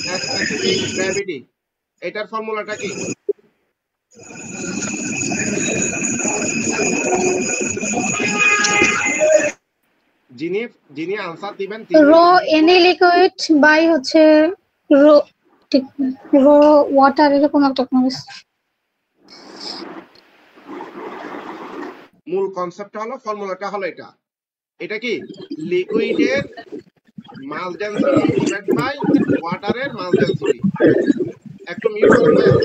Specific gravity, এটার ফর্মুলাটা কি? যিনি আনসার দিবেন রো এনি লিকুইড বাই হচ্ছে রো রো ওয়াটার, এরকম একটা মূল কনসেপ্ট হলো, ফর্মুলাটা হলো এটা কি লিকুইডের মাস ডেনসিটি ডিভাইড বাই ওয়াটারের মাস ডেনসিটি। একটু মিউট করেন ভাইয়া,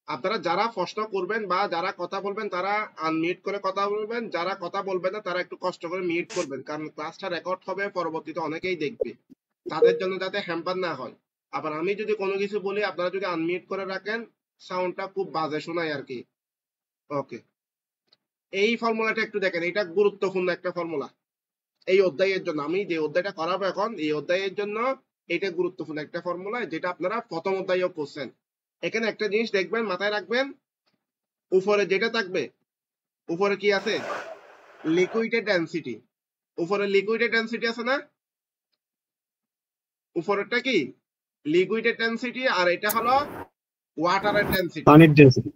আপনারা যারা প্রশ্ন করবেন বা যারা কথা বলবেন তারা আনমিউট করে কথা বলবেন, যারা কথা বলবেন না তারা একটু কষ্ট করে মিউট করবেন, কারণ ক্লাসটা রেকর্ড হবে, পরবর্তীতে অনেকেই দেখবে, তাদের জন্য যাতে হ্যাম্পার না হয়। আবার আমি যদি কোনো কিছু বলি আপনারা যদি আনমিউট করে রাখেন সাউন্ডটা খুব বাজে শোনায় আর কি। ওকে, এই ফর্মুলাটা একটু দেখেন, এটা গুরুত্বপূর্ণ একটা ফর্মুলা এই অধ্যায়ের জন্য। আমি যে অধ্যায়টা করাবো এখন এই অধ্যায়ের জন্য এটা গুরুত্বপূর্ণ একটা ফর্মুলা, যেটা আপনারা প্রথম অধ্যায়েও করছেন। এখানে একটা জিনিস দেখবেন, মাথায় রাখবেন, উপরে যেটা থাকবে, উপরে কি আছে? লিকুইডের ডেনসিটি। উপরে লিকুইডের ডেনসিটি আছে না? উপরেরটা কি লিকুইডের ডেনসিটি, আর এটা হলো ওয়াটারের ডেনসিটি, পানির ডেনসিটি।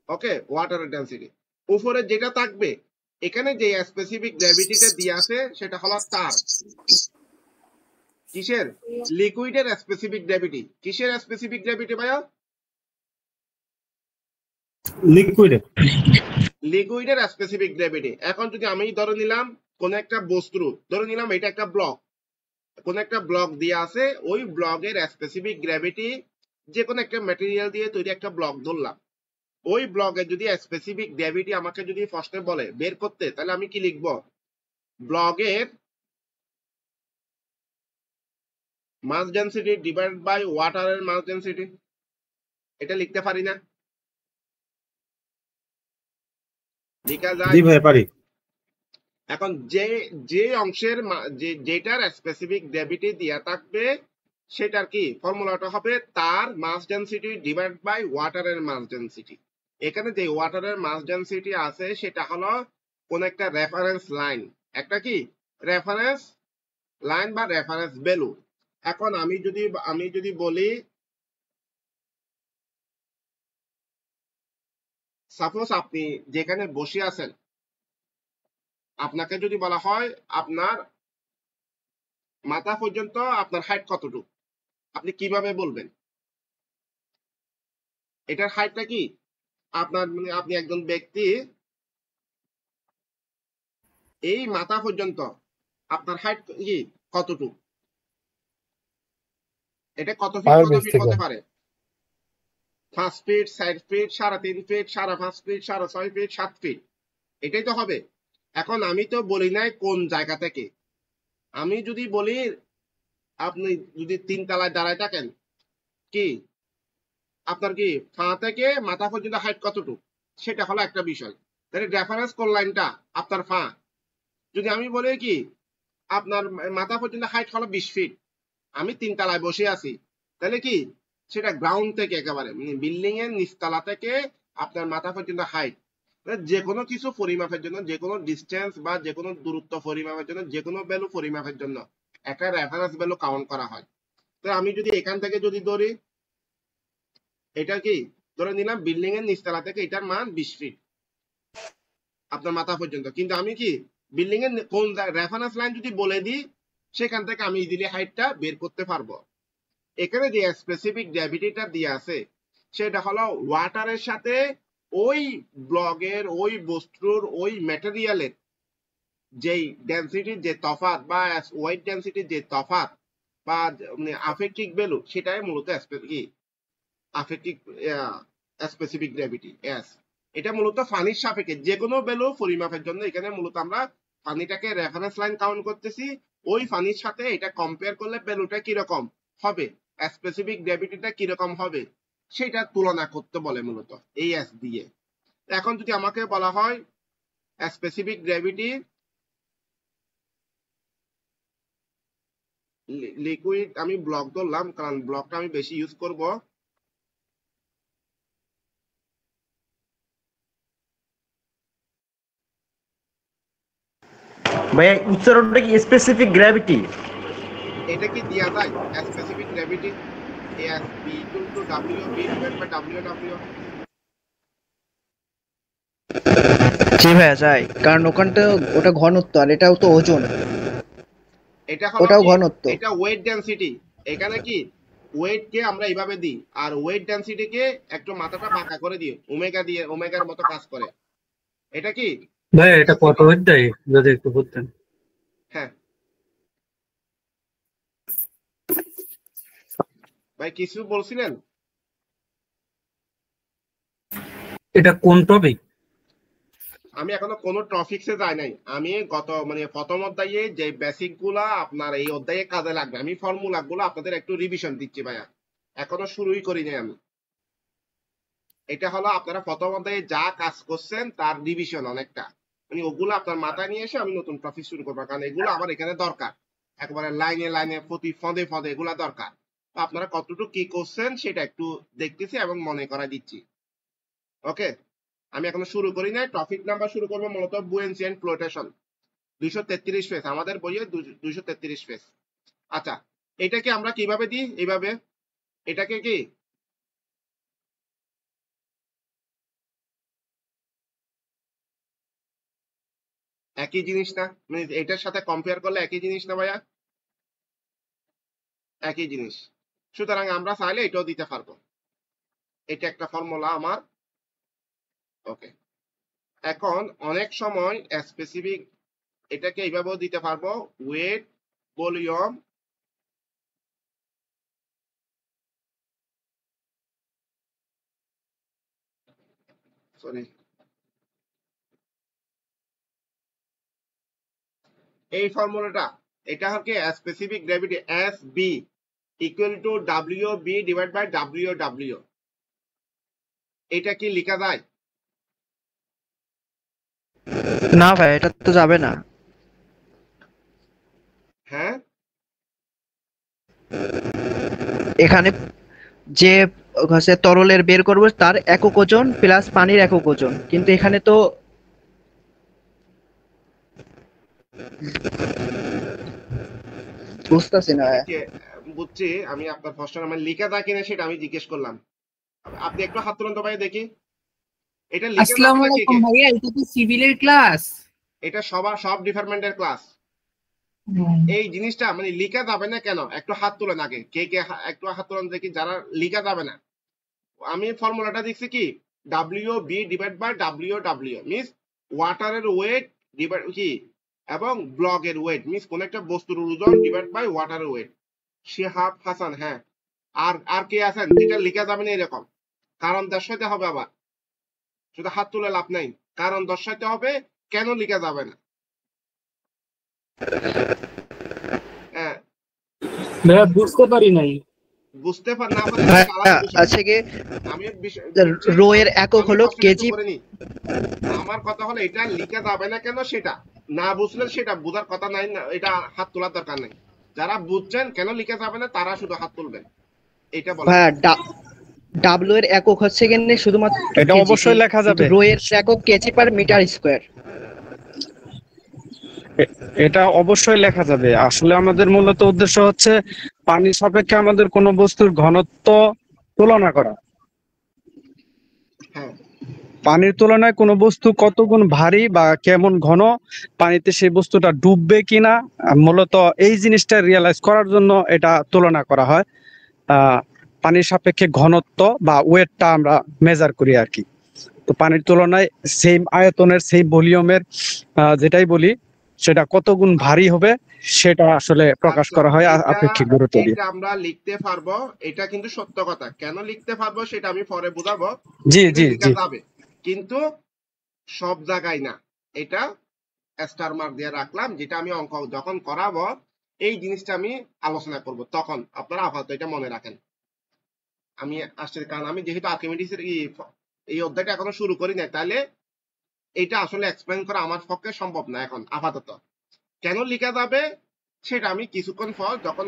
ওকে, ওয়াটারের ডেনসিটি। উপরে যেটা থাকবে, এখানে যে স্পেসিফিক গ্র্যাভিটিটা দিয়ে আছে সেটা হলো তার কিসের? লিকুইডের স্পেসিফিক গ্র্যাভিটি। কিসের স্পেসিফিক গ্র্যাভিটি ভাইয়া? লিকুইডের স্পেসিফিক গ্র্যাভিটি। এখন যদি আমি ধরে নিলাম কোন একটা বস্তু, ধরে নিলাম এটা একটা ব্লক, কোন একটা ব্লক দিয়ে আছে, ওই ব্লকের স্পেসিফিক গ্র্যাভিটি, যে কোনো একটা ম্যাটেরিয়াল দিয়ে তৈরি একটা ব্লক ধরলাম, ওই ব্লকের যদি স্পেসিফিক গ্র্যাভিটি আমাকে যদি প্রশ্নে বলে বের করতে, তাহলে আমি কি লিখব? ব্লকের মাস ডেনসিটি ডিভাইড বাই ওয়াটারের মাস ডেনসিটি, এটা লিখতে পারি না? লিখা যায়? জি ভাই পারি। এখন যে অংশের যেটার স্পেসিফিক গ্র্যাভিটি দেয়া থাকবে সেটার কি ফর্মুলাটা হবে? তার মাস ডেনসিটি ডিভাইড বাই ওয়াটারের মাস ডেনসিটি। এখানে যে ওয়াটারের মাস ডেনসিটি আছে সেটা হলো কোন একটা রেফারেন্স লাইন, একটা কি রেফারেন্স লাইন বা রেফারেন্স ভ্যালু। এখন আমি যদি বলি, সাপোজ আপনি যেখানে বসে আছেন, আপনাকে যদি বলা হয় আপনার মাথা পর্যন্ত আপনার হাইট কতটুকু, আপনি কিভাবে বলবেন? এটার হাইটটা কি আপনার, মানে আপনি একজন ব্যক্তি, এই মাথা পর্যন্ত আপনার হাইট কি কতটুকু, এটা কত ফিট হতে পারে? 5 feet, 4 feet, 3.5 feet, 5.5 feet, 6.5 feet, 7 feet, এটাই তো হবে। এখন আমি তো বলি নাই কোন জায়গা থেকে। আমি যদি বলি আপনি যদি 3 তলায় দাঁড়ায় থাকেন, কি আপনার কি পা থেকে মাথা পর্যন্ত হাইট কতটুকু, সেটা হলো একটা বিষয়। তাহলে রেফারেন্স কোন লাইনটা? আপনার পা। যদি আমি বলি কি আপনার মাথা পর্যন্ত হাইট হলো 20 ফিট, আমি 3 তলায় বসে আছি, তাহলে কি সেটা গ্রাউন্ড থেকে একেবারে বিল্ডিং এর নিচতলা থেকে আপনার মাথা পর্যন্ত হাইট। যে কোনো কিছু পরিমাপের জন্য, যে কোনো ডিস্টেন্স বা যে কোনো দূরত্ব পরিমাপের জন্য, যে কোনো ভ্যালু পরিমাপের জন্য একটা রেফারেন্স ভ্যালু কাউন্ট করা হয়। তো আমি যদি এখান থেকে যদি ধরি, এটা কি ধরে নিলাম বিল্ডিং এর নিচতলা থেকে এটার মান 20 ফিট আপনার মাথা পর্যন্ত, কিন্তু আমি কি বিল্ডিং এর কোন রেফারেন্স লাইন যদি বলে দিই, সেখান থেকে আমি ইজিলি হাইটটা বের করতে পারবো। এখানে যে স্পেসিফিক গ্র্যাভিটিটা দিয়ে আছে সেটা হলো ওয়াটারের সাথে ওই ব্লকের, ওই বস্তুর, ওই ম্যাটেরিয়ালের যেই ডেনসিটির যে তফাৎ বা ওয়েট ডেনসিটির যে তফাৎ বা আফেক্টিক ভ্যালু, সেটাই মূলত আফেক্টিক স্পেসিফিক গ্র্যাভিটি। এটা মূলত পানির সাপেক্ষে যে কোনো ভ্যালু পরিমাপের জন্য এখানে মূলত আমরা পানিটাকে রেফারেন্স লাইন কাউন্ট করতেছি, ওই পানির সাথে এটা কম্পেয়ার করলে ভ্যালুটা কিরকম হবে, স্পেসিফিক গ্র্যাভিটিটা কিরকম হবে, সেটা তুলনা করতে বলে মূলত এই এস দিয়ে। এখন যদি আমাকে বলা হয় স্পেসিফিক গ্র্যাভিটি লিকুইড, আমি ব্লক ধরলাম কারণ ব্লকটা আমি বেশি ইউজ করব। ভাইয়া উচ্চারণটা কি স্পেসিফিক গ্র্যাভিটি? এটা কি দেয়া যায় specific gravity as b equal to wb divided by ww? জি ভাইয়া যায়, কারণ ওখানটা ওটা ঘনত্ব আর এটাও তো ওজন, এটা হলো ওটাও কি, ঘনত্ব। এটা ওয়েট ডেনসিটি। এখানে কি ওয়েট কে আমরা এইভাবে দিই, আর ওয়েট ডেনসিটি কে একটু মাথাটা বাঁকা করে দিই, ওমেগা দিয়ে, ওমেগার মতো কাজ করে। এটা কি ভাই এটা কত অধ্যায় যদি একটু বলতেন? হ্যাঁ ভাই কিছু বলছিলেন? এটা কোন টপিক? আমি এখনো কোনো টপিক্সে যাই নাই। আমি গত প্রথম অধ্যায়ে যে বেসিক গুলা আপনার এই অধ্যায়ে কাজে লাগবে, আমি ফর্মুলা গুলো আপনাদের একটু রিভিশন দিচ্ছি ভাইয়া, এখনো শুরুই করি নাই আমি। এটা হলো আপনারা প্রথম অধ্যায়ে যা কাজ করছেন তার রিভিশন অনেকটা, ওগুলো আপনার মাথায় নিয়ে এসে আমি নতুন টপিক শুরু করবো, কারণ এগুলো আমার এখানে দরকার, একবারে লাইনে লাইনে প্রতি ফদে ফদে এগুলা দরকার। তো আপনারা কতটুকু কি করছেন সেটা একটু দেখতেছি এবং মনে করা দিচ্ছি। ওকে, আমি এখনো শুরু করি নাই। টপিক নাম্বার শুরু করবো মূলত বুয়েন্সি এন্ড ফ্লোটেশন, 233 পেজ, আমাদের বইয়ে 233 পেজ। আচ্ছা, এটাকে আমরা কিভাবে দিই? এইভাবে। এটাকে কি একই জিনিস না? এটার সাথে কম্পেয়ার করলে একই জিনিস না ভাইয়া? একই জিনিস। সুতরাং আমরা চাইলে এটাও দিতে পারবো। এটা একটা ফর্মুলা আমার। ওকে, এখন অনেক সময় স্পেসিফিক এটাকে এইভাবেও দিতে পারবো, ওয়েট ভলিউম সরি এই ফর্মুলাটা, এটা হচ্ছে specific gravity S B equal to W B divide by W W. এটা কি লেখা যায়? না ভাই, এটা তো যাবে না। হ্যাঁ, এখানে যে হচ্ছে তরলের বের করব তার একক ওজন প্লাস পানির একক ওজন, কিন্তু এখানে তো বুঝতেছি না। ওকে বুঝছি আমি আপনার প্রশ্ন, আমার লেখা যায় কিনা সেটা আমি জিজ্ঞেস করলাম। আপনি একটু হাত তুলুন তো ভাই দেখি, এটা লেখা যাবে আসসালামু না কে আলাইকুম কে? ভাইয়া, এটা কি সিভিলের ক্লাস? এটা সব ডিপার্টমেন্টের ক্লাস। এই জিনিসটা লেখা যাবে না কেন, একটু হাত তুলেন আগে, কে কে একটু হাত তুলেন দেখি যারা লেখা যাবে না। আমি ফর্মুলাটা দেখছি কি, W B divide by W W means ওয়াটারের ওয়েট ডিভাইড কি এবং ব্লকের ওয়েট মিনস কোন একটা বস্তুর ওজন ডিভাইড বাই ওয়াটারের ওয়েট। শিহাব হাসান, হ্যাঁ। আর কে আছেন? এটা লেখা যাবে না এরকম, কারণ দর্শাইতে হবে, আবার শুধু হাত তুলে লাভ নাই, কারণ দর্শাইতে হবে কেন লেখা যাবে না। হ্যাঁ, ভাইয়া বুঝতে পারি নাই। বুঝতে না পারলে ভাইয়া এটা আলাদা বিষয়। আছে কি আমি বুঝছি, রো এর একক আমি হলো প্রশ্নটা একটু কেজি। করে নিই। আমার কথা হলো এটা লিখা যাবে না কেন সেটা না বুঝলে সেটা বোঝার কথা নাই, না এটা হাত তোলার দরকার নাই। যারা বুঝছেন কেন লিখা যাবে না তারা শুধু হাত তুলবেন, এটা বলেন। ভাইয়া ডাব্লিউ এর একক হচ্ছে কিনে শুধুমাত্র এটা কেজি, অবশ্যই লেখা কিন্তু যাবে। রো এর একক কেজি পার মিটার স্কয়ার। এটা অবশ্যই লেখা যাবে। আসলে আমাদের মূলত উদ্দেশ্য হচ্ছে পানির সাপেক্ষে আমাদের কোনো বস্তুর ঘনত্ব তুলনা করা। হ্যাঁ, পানির তুলনায় কোনো বস্তু কত গুণ ভারী বা কেমন ঘন, পানিতে সেই বস্তুটা ডুববে কিনা, মূলত এই জিনিসটা রিয়েলাইজ করার জন্য এটা তুলনা করা হয়। পানির সাপেক্ষে ঘনত্ব বা ওয়েটটা আমরা মেজার করি আর কি। তো পানির তুলনায় সেম আয়তনের সেই ভলিউমের যেটাই বলি সেটা কত গুণ ভারী হবে সেটা আসলে প্রকাশ আচ্ছা, করা হয় এটা আপেক্ষিক গুরুত্ব দিয়ে। এটা আমরা লিখতে পারবো, এটা কিন্তু সত্য কথা। কেন লিখতে পারবো সেটা আমি পরে বুঝাবো। জি এটা জি লিখা জি যাবে, কিন্তু সব জায়গায় না। এটা স্টার মার্ক দিয়ে রাখলাম, যেটা আমি অঙ্ক যখন করাবো এই জিনিসটা আমি আলোচনা করব, তখন আপনারা আপাতত এটা মনে রাখেন। আমি আসছে, কারণ আমি যেহেতু আর্কিমিডিসের এই অধ্যায়টা এখনো শুরু করি না, তাহলে এটা আসলে এক্সপ্লেন করা আমার পক্ষে সম্ভব না এখন আপাতত। কেন লিখা যাবে সেটা আমি কিছুক্ষণ পর যখন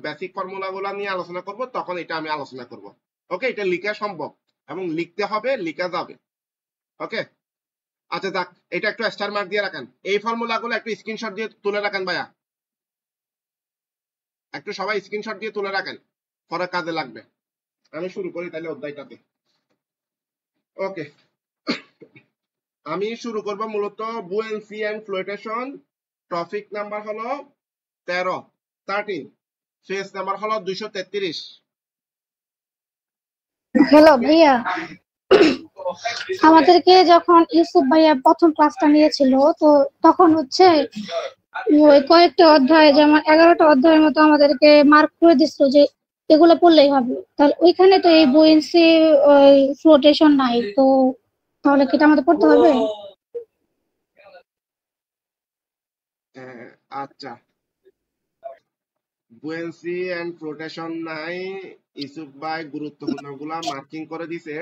বেসিক ফর্মুলা গুলা নিয়ে আলোচনা করব তখন এটা আমি আলোচনা করব। ওকে, এটা লিখা সম্ভব এবং লিখতে হবে, লিখা যাবে। ওকে, আচ্ছা যাক, এটা একটু স্টার মার্ক দিয়ে রাখেন। এই ফর্মুলা গুলো একটু স্ক্রিনশট দিয়ে তুলে রাখেন ভাইয়া। একটু সবাই স্ক্রিনশট দিয়ে তুলে রাখেন, পরে কাজে লাগবে। আমি শুরু করি তাহলে অধ্যায়টাতে। ওকে, আমি শুরু করব মূলত বুয়েন্সি এন্ড ফ্লোটেশন। টপিক নাম্বার হলো 13, ফেজ নাম্বার হলো 233। হ্যালো ভাইয়া, আমাদেরকে যখন ইউসুফ ভাইয়া প্রথম ক্লাসটা নিয়েছিল, তো তখন হচ্ছে ওই কয়েকটা অধ্যায়, যেমন 11টা অধ্যায়ের মতো আমাদেরকে মার্ক করে দিছিল যে এগুলো পড়লেই হবে। তাহলে ওইখানে তো এই বুয়েন্সি ওই ফ্লোটেশন নাই, তো তাহলে কি এটা আমাদের পড়তে হবে? আচ্ছা, বুয়েন্সি এন্ড ফ্লোটেশন নাই, ইউসুফ ভাই গুরুত্বপূর্ণ গুলা মার্কিং করে দিছে।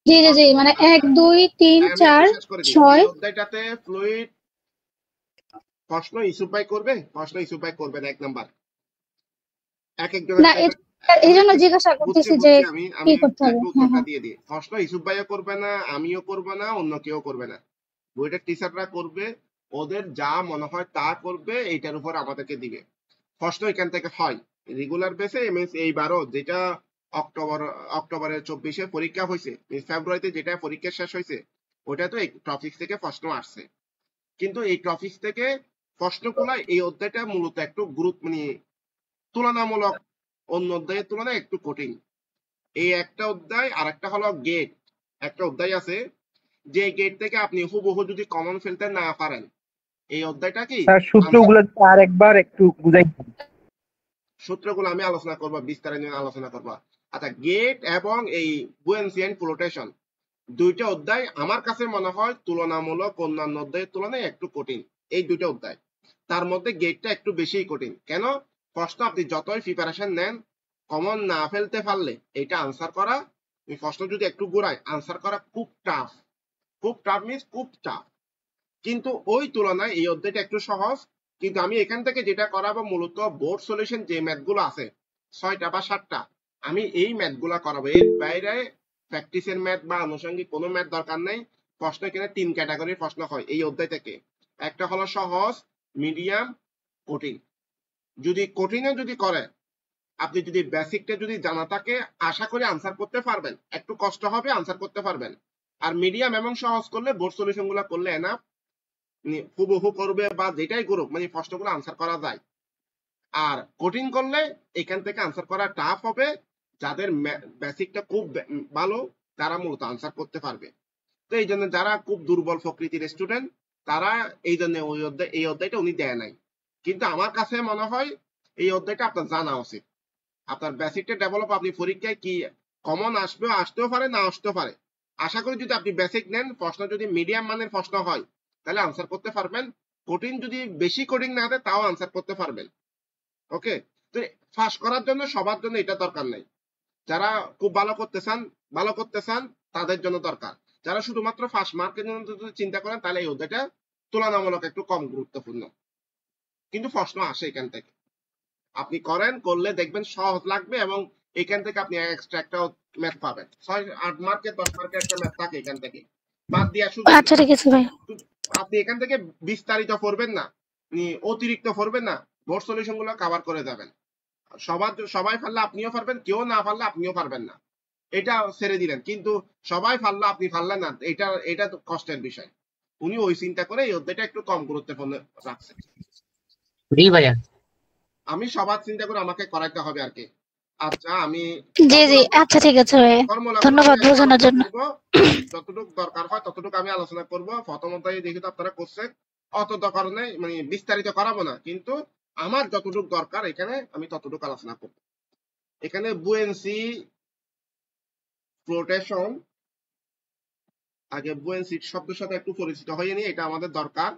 জি জি জি, মানে 1 2 3 আমি একটু 4 শেষ করে দিই। 6। এই অধ্যায়টাতে ফ্লুইড প্রশ্ন ইউসুফ ভাই করবে, প্রশ্ন ইউসুফ ভাই করবে না 1 নাম্বার। এক একজনের না, এই জন্য জিজ্ঞাসা বুঝছি করতেছি যে আমি কি করতে হবে। একটু উত্তরটা দিয়ে দিই। প্রশ্ন ইউসুফ ভাইও করবে না, আমিও করবে না, অন্য কেউ করবে না। বইটার টিচাররা করবে, ওদের যা মনে হয় তা করবে, এইটার উপর আমাদেরকে দিবে। প্রশ্ন এখান থেকে হয় রেগুলার বেসে। মিন্স এইবারও যেটা অক্টোবরের 24-এ পরীক্ষা হয়েছে, ফেব্রুয়ারিতে যেটা পরীক্ষা শেষ হয়েছে, ওটা তো এই টপিক থেকে প্রশ্ন আসছে। কিন্তু এই টপিক থেকে প্রশ্নগুলা এই অধ্যায়টা মূলত একটু মানে তুলনামূলক অন্য অধ্যায়ের তুলনায় একটু কঠিন। এই একটা অধ্যায়, আর একটা হলো গেট। একটা অধ্যায় আছে যে গেট থেকে আপনি হুবহু যদি কমন ফেলতে না পারেন, এই অধ্যায়টা কি স্যার সূত্রগুলো আরেকবার একটু বুঝাই। সূত্রগুলো আমি আলোচনা করবো, বিস্তারিত নিয়ে আলোচনা করবো। আচ্ছা, গেট এবং এই বুয়েন্সি এন্ড ফ্লোটেশন দুইটা অধ্যায় আমার কাছে মনে হয় তুলনামূলক অন্যান্য অধ্যায়ের তুলনায় একটু কঠিন। এই দুইটা অধ্যায়, তার মধ্যে গেটটা একটু বেশি কঠিন। কেন? প্রশ্ন আপনি যতই প্রিপারেশন নেন, কমন না ফেলতে পারলে এটা আনসার করা, প্রশ্ন যদি একটু ঘুরায়, আনসার করা খুব টাফ। খুব টাফ মিন্স খুব টাফ। কিন্তু ওই তুলনায় এই অধ্যায়টা একটু সহজ। কিন্তু আমি এখান থেকে যেটা করাবো মূলত বোর্ড সলিউশন যে ম্যাথগুলো আছে 6টা বা 7টা, আমি এই ম্যাথগুলো করাবো। এর বাইরে প্র্যাকটিসের ম্যাথ বা আনুষঙ্গিক কোনো ম্যাথ দরকার নেই। প্রশ্ন এখানে 3 ক্যাটাগরির প্রশ্ন হয় এই অধ্যায় থেকে। একটা হলো সহজ, মিডিয়াম, কঠিন। যদি কঠিনে যদি করে, আপনি যদি বেসিকটা যদি জানা থাকে, আশা করি আনসার করতে পারবেন। একটু কষ্ট হবে, আনসার করতে পারবেন। আর মিডিয়াম এবং সহজ করলে, বোর্ড সলিউশন গুলো করলে এনাফ, হুবহু করবে বা যেটাই করুক, মানে প্রশ্নগুলো আনসার করা যায়। আর কঠিন করলে এখান থেকে আনসার করা টাফ হবে। যাদের বেসিকটা খুব ভালো, তারা মূলত আনসার করতে পারবে। তো এই জন্য যারা খুব দুর্বল প্রকৃতির স্টুডেন্ট, তারা এই জন্য এই অধ্যায়টা উনি দেয় নাই। কিন্তু আমার কাছে মনে হয় এই অধ্যায়টা আপনার জানা উচিত। আপনার বেসিকটা ডেভেলপ, আপনি পরীক্ষায় কি কমন আসবে, আসতেও পারে, না আসতেও পারে। আশা করি যদি আপনি বেসিক নেন, প্রশ্ন যদি মিডিয়াম মানের প্রশ্ন হয়, তাহলে আনসার করতে পারবেন। কঠিন যদি বেশি কঠিন না হয়, তাও আনসার করতে পারবেন। ওকে, তো ফাঁস করার জন্য সবার জন্য এটা দরকার নেই। যারা খুব ভালো করতে চান তাদের জন্য দরকার। যারা শুধুমাত্র ফার্স্ট মার্কের জন্য যদি চিন্তা করেন, তাহলে এই অধ্যায়টা তুলনামূলক একটু কম গুরুত্বপূর্ণ। কিন্তু প্রশ্ন আসে এখান থেকে, আপনি করেন, করলে দেখবেন সহজ লাগবে। এবং এখান থেকে আপনি এক্সট্রা একটা ম্যাথ পাবেন। 6-8 মার্কের 10 মার্কের একটা ম্যাথ থাকে এখান থেকে, বাদ দিয়া শুধু আচ্ছা ঠিক আছে ভাই। আপনি এখান থেকে বিস্তারিত পড়বেন না, অতিরিক্ত পড়বেন না, বোর্ড সলিউশন গুলো কভার করে যাবেন। সবাই পারলে আপনিও পারবেন, কেউ না পারলে আপনিও পারবেন না, এটা ছেড়ে দিলেন। কিন্তু সবাই পারলে আপনি পারলেন না, এটা তো কষ্টের বিষয়। উনি ওই চিন্তা করে এই অধ্যায়টা একটু কম গুরুত্বপূর্ণ রাখছেন। জি ভাইয়া। আমি সবার চিন্তা করে আমাকে করাইতে হবে আর কি। আচ্ছা, আমি জি জি, আচ্ছা ঠিক আছে ভাই, ধন্যবাদ বোঝানোর জন্য। যতটুকু দরকার হয় ততটুকু আমি আলোচনা করব। প্রথম অধ্যায়ে দেখি তো আপনারা করছেন, অত দরকার নেই, মানে বিস্তারিত করাবো না। কিন্তু আমার যতটুকু দরকার এখানে আমি ততটুকু আলোচনা করব। এখানে বুয়েন্সি ফ্লোটেশন, আগে বুয়েন্সি শব্দের সাথে একটু পরিচিত হয়ে নিই, এটা আমাদের দরকার।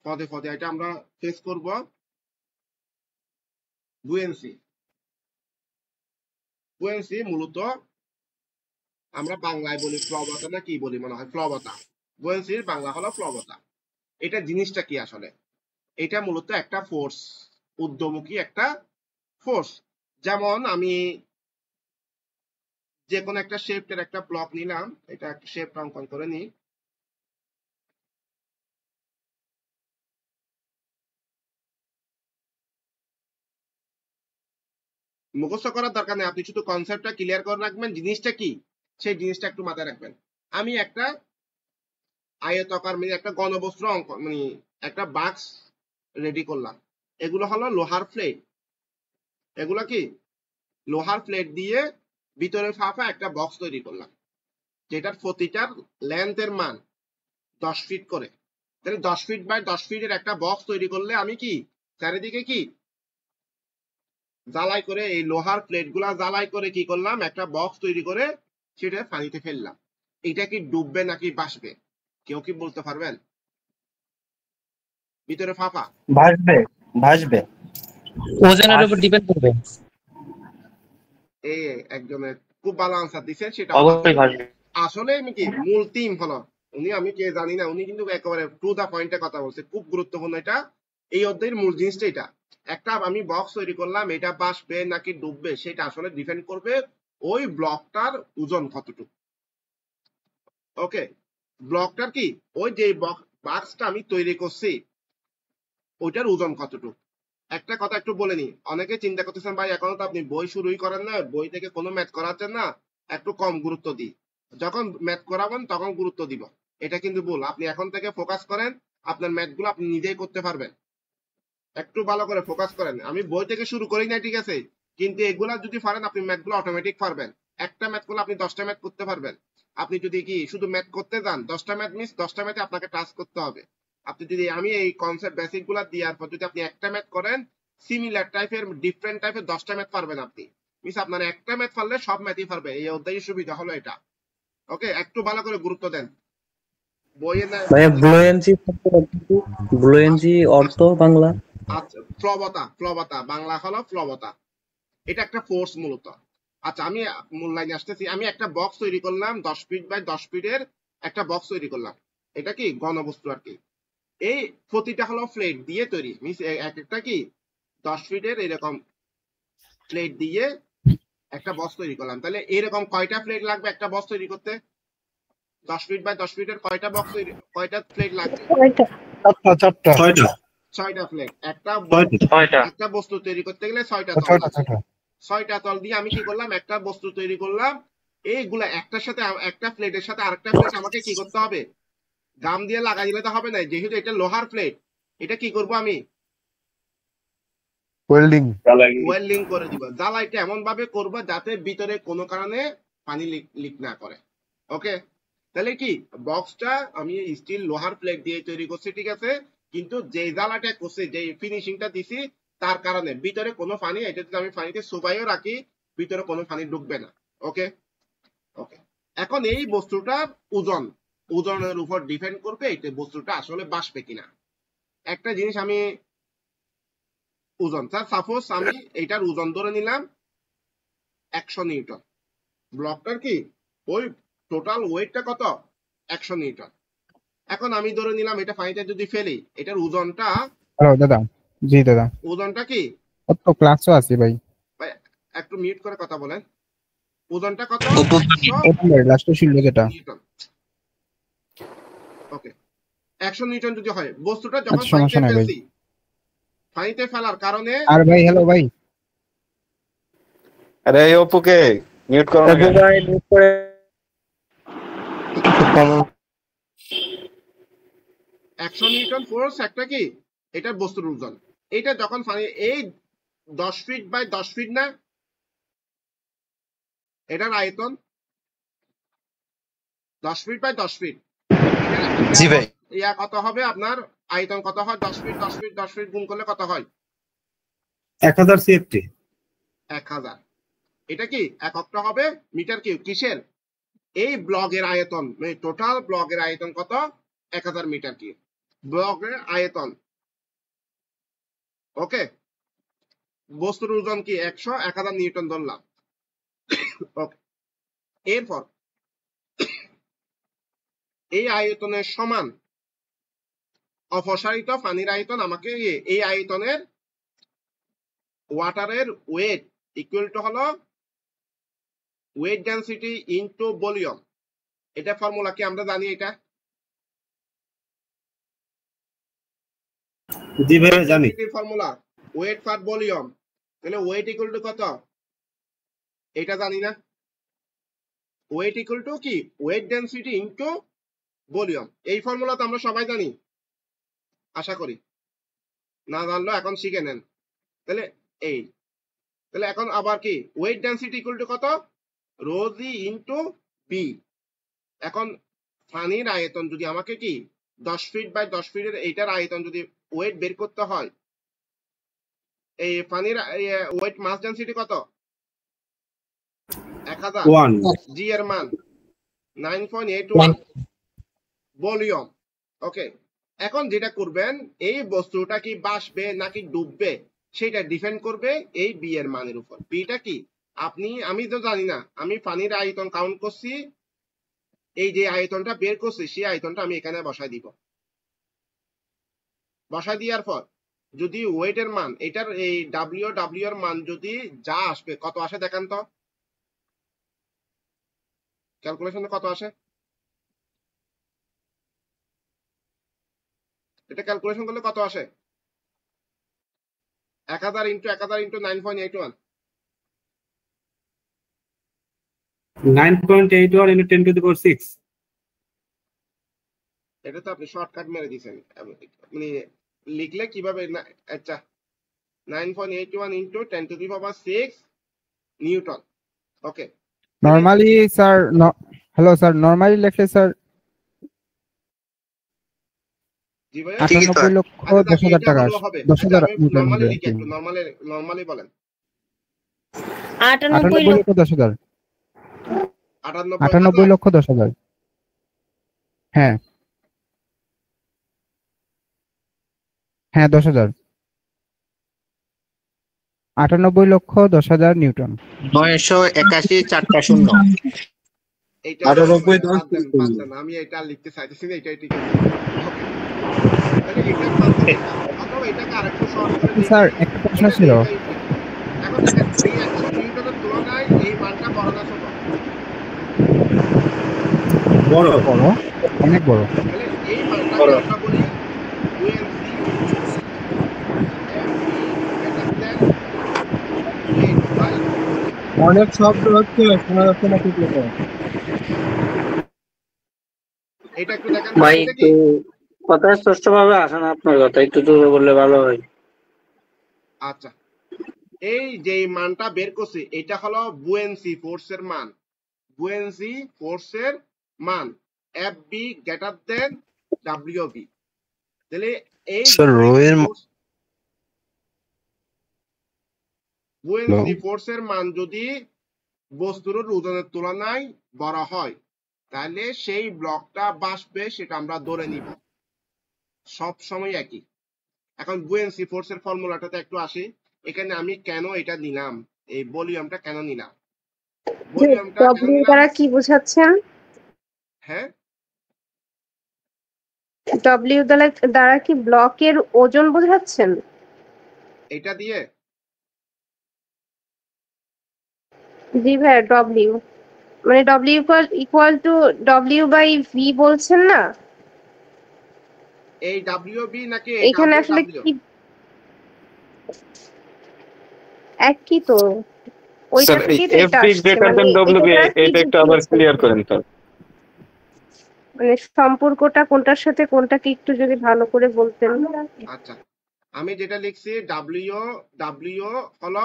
পদে পদে এটা আমরা ফেস করব। বুয়েন্সি বুয়েন্সি মূলত আমরা বাংলায় বলি প্লবতা, না কি বলি মনে হয়, প্লবতা। বুয়েন্সির বাংলা হলো প্লবতা। এটা জিনিসটা কি আসলে? এটা মূলত একটা ফোর্স, ঊর্ধ্বমুখী একটা ফোর্স। যেমন আমি যে কোনো একটা শেপের একটা ব্লক নিলাম, এটা একটা শেপ অঙ্কন করে নিই। মুখস্থ করার দরকার নেই, আপনি শুধু কনসেপ্টটা ক্লিয়ার করে রাখবেন, জিনিসটা কি সেই জিনিসটা একটু মাথায় রাখবেন। আমি একটা আয়তাকার মানে একটা ঘনবস্তু অঙ্ক মানে একটা বাক্স রেডি করলাম, এগুলো হলো লোহার প্লেট, এগুলো কি লোহার প্লেট দিয়ে ভিতরে ফাঁপা একটা বক্স তৈরি করলাম, যেটার প্রতিটার লেন্থের মান 10 ফিট করে। তাহলে 10 ফিট বাই 10 ফিটের একটা বক্স তৈরি করলে আমি কি চারিদিকে কি জ্বালাই করে এই লোহার প্লেট গুলা জ্বালাই করে কি করলাম, একটা বক্স তৈরি করে সেটা পানিতে ফেললাম। এটা কি ডুববে নাকি ভাসবে, কেউ কি বলতে পারবেন? ভিতরে ফাঁপা, ভাসবে ভাসবে। ওজনের উপর ডিপেন্ড করবে। এই একজনের খুব ভালো আনসার দিচ্ছেন, সেটা অবশ্যই ভাসবে। আসলে আমি কি মূল টিম হলো উনি, আমি কে জানি না, উনি কিন্তু একেবারে টু দা পয়েন্টে কথা বলছে, খুব গুরুত্বপূর্ণ। এটা এই অধ্যায়ের মূল জিনিসটা এটা, একটা আমি বক্স তৈরি করলাম, এটা ভাসবে নাকি ডুববে সেটা আসলে ডিপেন্ড করবে ওই ব্লকটার ওজন কতটুকু। ওকে, ব্লকটার কি ওই যে বাক্সটা আমি তৈরি করছি ওইটার ওজন কতটুকু। একটা কথা একটু বলে নি, অনেকে চিন্তা করতেছেন ভাই এখনো তো আপনি বই শুরুই করেন না, বই থেকে কোনো ম্যাথ করাচ্ছেন না, একটু কম গুরুত্ব দিই, যখন ম্যাথ করাবেন তখন গুরুত্ব দিব। এটা কিন্তু ভুল, আপনি এখন থেকে ফোকাস করেন, আপনার ম্যাথ গুলো আপনি নিজেই করতে পারবেন। একটু ভালো করে ফোকাস করেন, আমি বই থেকে শুরু করি না ঠিক আছে, কিন্তু এগুলা যদি পারেন আপনি ম্যাথ গুলো অটোমেটিক পারবেন। একটা ম্যাথ করলে আপনি 10টা ম্যাথ করতে পারবেন। আপনি যদি কি শুধু ম্যাথ করতে যান 10টা ম্যাথ মিস 10টা ম্যাথে আপনাকে টাচ করতে হবে। আপনি যদি আমি এই কনসেপ্ট বেসিক গুলা দেওয়ার পর যদি আপনি একটা ম্যাথ করেন সিমিলার টাইপের ডিফারেন্ট টাইপের 10টা ম্যাথ পারবেন আপনি, মিস আপনার একটা ম্যাথ পারলে সব ম্যাথই পারবে। এই অধ্যায়ের সুবিধা হলো এটা। ওকে, একটু ভালো করে গুরুত্ব দেন বইয়ে না। ভাইয়া ব্লুয়েন্সি অর্থ বাংলা। আচ্ছা, প্লবতা, প্লবতা বাংলা হলো প্লবতা, এটা একটা ফোর্স মূলত। আচ্ছা আমি মূল লাইনে আসতেছি, আমি একটা বক্স তৈরি করলাম 10 ফিট বাই 10 ফিটের একটা বক্স তৈরি করলাম, এটা কি ঘনবস্তু আর কি। এই প্রতিটা হলো প্লেট দিয়ে তৈরি, মিস এক একটা কি 10 ফিটের এরকম প্লেট দিয়ে একটা বক্স তৈরি করলাম। তাহলে এরকম কয়টা প্লেট লাগবে একটা বক্স তৈরি করতে? 10 ফিট বাই 10 ফিটের কয়টা বক্স তৈরি, কয়টা প্লেট লাগবে? চারটা 6টা প্লেট। ছয়টা। একটা বস্তু তৈরি করতে গেলে 6টা তল লাগবে। 6টা তল দিয়ে আমি কি করলাম, একটা বস্তু তৈরি করলাম। এইগুলা একটার সাথে একটা প্লেটের সাথে আরেকটা প্লেট আমাকে কি করতে হবে, গাম দিয়ে লাগাই দিলে তো হবে না, যেহেতু এটা লোহার প্লেট, এটা কি করব আমি ওয়েল্ডিং করে দিব। জ্বালাইটা এমন ভাবে করবো যাতে ভিতরে কোনো কারণে পানি লিক না করে। ওকে, তাহলে কি বক্সটা আমি স্টিল লোহার প্লেট দিয়ে তৈরি করছি ঠিক আছে, কিন্তু যে জ্বালাটা করছি যে ফিনিশিংটা দিছি তার কারণে ভিতরে কোনো পানি, এটা যদি আমি পানিতে চুবাইও রাখি ভিতরে কোনো পানি ঢুকবে না। ওকে ওকে, এখন এই বস্তুটার ওজন, ওজনের উপর ডিপেন্ড করবে এই বস্তুটা আসলে বাসবে কিনা। একটা জিনিস আমি ওজন, সাপোজ আমি এটার ওজন ধরে নিলাম 100 নিউটন, ব্লকটার কি ওই টোটাল ওয়েটটা কত 100 নিউটন। এখন আমি ধরে নিলাম এটা পানিতে যদি ফেলি এটার ওজনটা, হ্যালো দাদা। জি দাদা, ওজনটা কি কত ক্লাসও আছে ভাই। ভাই একটু মিউট করে কথা বলেন, ওজনটা কত লাস্ট ছিল যেটা। নিউটন। ওকে, 100 নিউটন যদি হয় বস্তুটা যখন আচ্ছা, সমস্যা পানিতে নাই ভাই। ফেলছি, পানিতে ফেলার কারণে আর ভাই হ্যালো ভাই, আরে এই অপুকে মিউট করো না কেন? 100 নিউটন ফোর্স একটা কি এটার বস্তুর ওজন, এটা যখন পানি এই 10 ফিট বাই 10 ফিট না এটার আয়তন 10 ফিট বাই 10 ফিট। জি ভাই। ইয়া কত হবে আপনার আয়তন কত হয় 10 ফিট 10 ফিট 10 ফিট গুণ করলে কত হয় 1000 সিএফটি। 1000। এটা কি এককটা হবে মিটার কিউব। কিসের? এই ব্লকের আয়তন, মানে টোটাল ব্লকের আয়তন কত 1000 মিটার কিউব ব্লকের আয়তন। ওকে, বস্তুর ওজন কি 100, 1000 নিউটন ধরলাম। ওকে, এরপর এই আয়তনের সমান অপসারিত পানির আয়তন, আমাকে এই আয়তনের ওয়াটারের ওয়েট ইকুয়াল টু হলো ওয়েট ডেনসিটি ইনটু ভলিউম। এটা ফর্মুলা কি আমরা জানি? এটা জি ভাই জানি। ফর্মুলা ওয়েট পার ভলিউম, তাহলে ওয়েট ইকুয়াল টু কত এটা জানি না। ওয়েট ইকুয়াল টু কি, ওয়েট ডেনসিটি ইনটু ভলিউম। এই ফর্মুলা তো আমরা সবাই জানি আশা করি, না জানলেও এখন শিখে নেন। তাহলে তাহলে এখন আবার কি, ওয়েট ডেনসিটি ইকুয়াল টু কত, রো জি ইনটু বি। এখন পানির আয়তন যদি আমাকে কি 10 ফিট বাই 10 ফিটের এইটার আয়তন যদি ওয়েট বের করতে হয়, এই পানির ওয়েট মাস ডেনসিটি কত, 1000, জি এর মান 9.81, ভলিউম। ওকে, এখন যেটা করবেন, এই বস্তুটা কি বাসবে নাকি ডুববে সেটা ডিপেন্ড করবে এই বি এর মানের উপর। বিটা কি, আমি তো জানি না, আমি পানির আয়তন কাউন্ট করছি, এই যে আয়তনটা বের করছি সেই আয়তনটা আমি এখানে বসাই দিব। বসাই দেওয়ার পর যদি ওয়েটের মান, এটার এই ডাব্লিউ এর মান যদি যা আসবে, কত আসে দেখান তো, ক্যালকুলেশনে কত আসে, এটা ক্যালকুলেশন করলে কত আসে, 1000 into 9.81, 9.81 into 10 to the power 6. এটা তো আপনি শর্টকাট মেরে দিয়েছেন, মানে লিখলে কিভাবে আচ্ছা 9.81 into 10 to the power 6 newton. Okay, normally sir, hello sir, normally লেখলে স্যার জি ভাই 98 লক্ষ 10,000 টাকা আসে। 10,000 নিউটন হবে। একটু নরমালি বলেন। 98 লক্ষ 10,000। 98 লক্ষ 10,000। হ্যাঁ হ্যাঁ 10,000। 98 লক্ষ 10,000 নিউটন। 981 4টা শূন্য। এইটা বাদ দেন, আমি এটা লিখতে চাইতেছি না, এটাই ঠিক আছে। ওকে, তাহলে এটা বাদ দেন, অথবা এটাকে আরেকটু শর্ট করে দিই। স্যার একটা প্রশ্ন ছিল। এখন দেখেন 300 নিউটনের তুলনায় এই মানটা বড় না ছোট? বড়, অনেক বড়। তাহলে এই মানটাকে আমরা বলি বুয়েন্সি, অনেক শব্দ হচ্ছে, শোনা যাচ্ছে না ঠিক মতো। এটা একটু দেখেন ভাই একটু কথা স্পষ্টভাবে আসে না, আপনার কথা একটু জোরে বললে ভালো হয়। আচ্ছা, এই যে মানটা বের করছি এটা হলো বুয়েন্সি ফোর্সের মান। বুয়েন্সি ফোর্সের মান F B greater than W B. তাহলে এই বুয়েন্সি ফোর্সের মান যদি বস্তুর ওজনের তুলনায় বড় হয়, তাহলে সেই ব্লকটা বাসবে, সেটা আমরা ধরে নিব, সব সময় একই। এখন বুয়েন্সি ফোর্সের ফর্মুলাটাতে একটু আসি। এখানে আমি কেন এটা নিলাম, এই ভলিউমটা কেন নিলাম, ডব্লিউ দ্বারা কি বোঝাচ্ছেন? হ্যাঁ, ডব্লিউ দ্বারা কি ব্লকের ওজন বোঝাচ্ছেন? এটা দিয়ে জি ভাই, ডব্লিউ মানে W equal to W by V বলছেন না? এই ডাব্লিউ বি নাকি এখানে আসলে কি একই তো? ওইটা স্যার থেকে F B greater than W B, এটা একটু আবার ক্লিয়ার করেন স্যার। মানে সম্পর্কটা কোনটার সাথে কোনটা কি একটু যদি ভালো করে বলতেন। আচ্ছা, আমি যেটা লিখছি ডাব্লিউ হলো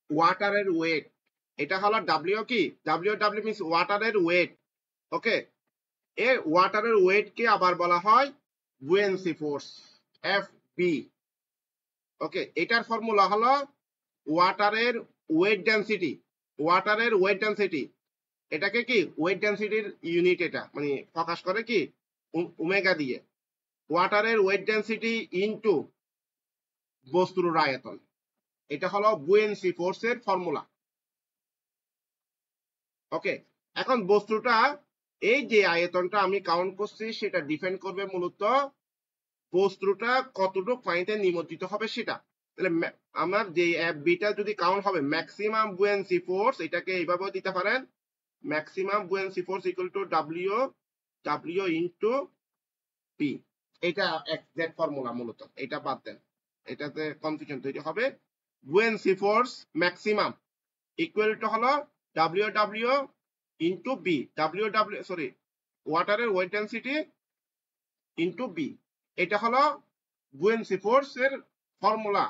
ওয়াটারের ওয়েট, এটা হলো ডাব্লিউ কি, ডাব্লিউ মিন্স ওয়াটারের ওয়েট। ওকে, এই ওয়াটারের ওয়েট কে আবার বলা হয় বুয়েন্সি ফোর্স, এফ বি। ওকে, এটার ফর্মুলা হলো ওয়াটারের ওয়েট ডেনসিটি। ওয়াটারের ওয়েট ডেনসিটি, এটাকে কি ওয়েট ডেনসিটির ইউনিট, এটা মানে প্রকাশ করে কি ওমেগা দিয়ে। ওয়াটারের ওয়েট ডেনসিটি ইনটু বস্তুর আয়তন, এটা হলো বুয়েন্সি ফোর্সের ফর্মুলা। ওকে, এখন বস্তুটা এই যে আয়তনটা আমি কাউন্ট করছি সেটা ডিপেন্ড করবে মূলত বস্তুটা কতটুকু পানিতে নিমজ্জিত হবে সেটা। তাহলে আমার যে এফ বিটা যদি কাউন্ট হবে ম্যাক্সিমাম বুয়েন্সি ফোর্স, এটাকে এইভাবেও দিতে পারেন, maximum buoyancy force equal to W into P. এটা এক্সাক্ট ফর্মুলা মূলত, এটা বাদ দেন, এটাতে কনফিউশন তৈরি হবে। Buoyancy force maximum equal to হলো WW ইন্টু বি, ওয়াটারের ওয়েট ডেনসিটি ইন্টু বি। এটা হলো বুয়েন্সি ফোর্স এর ফর্মুলা।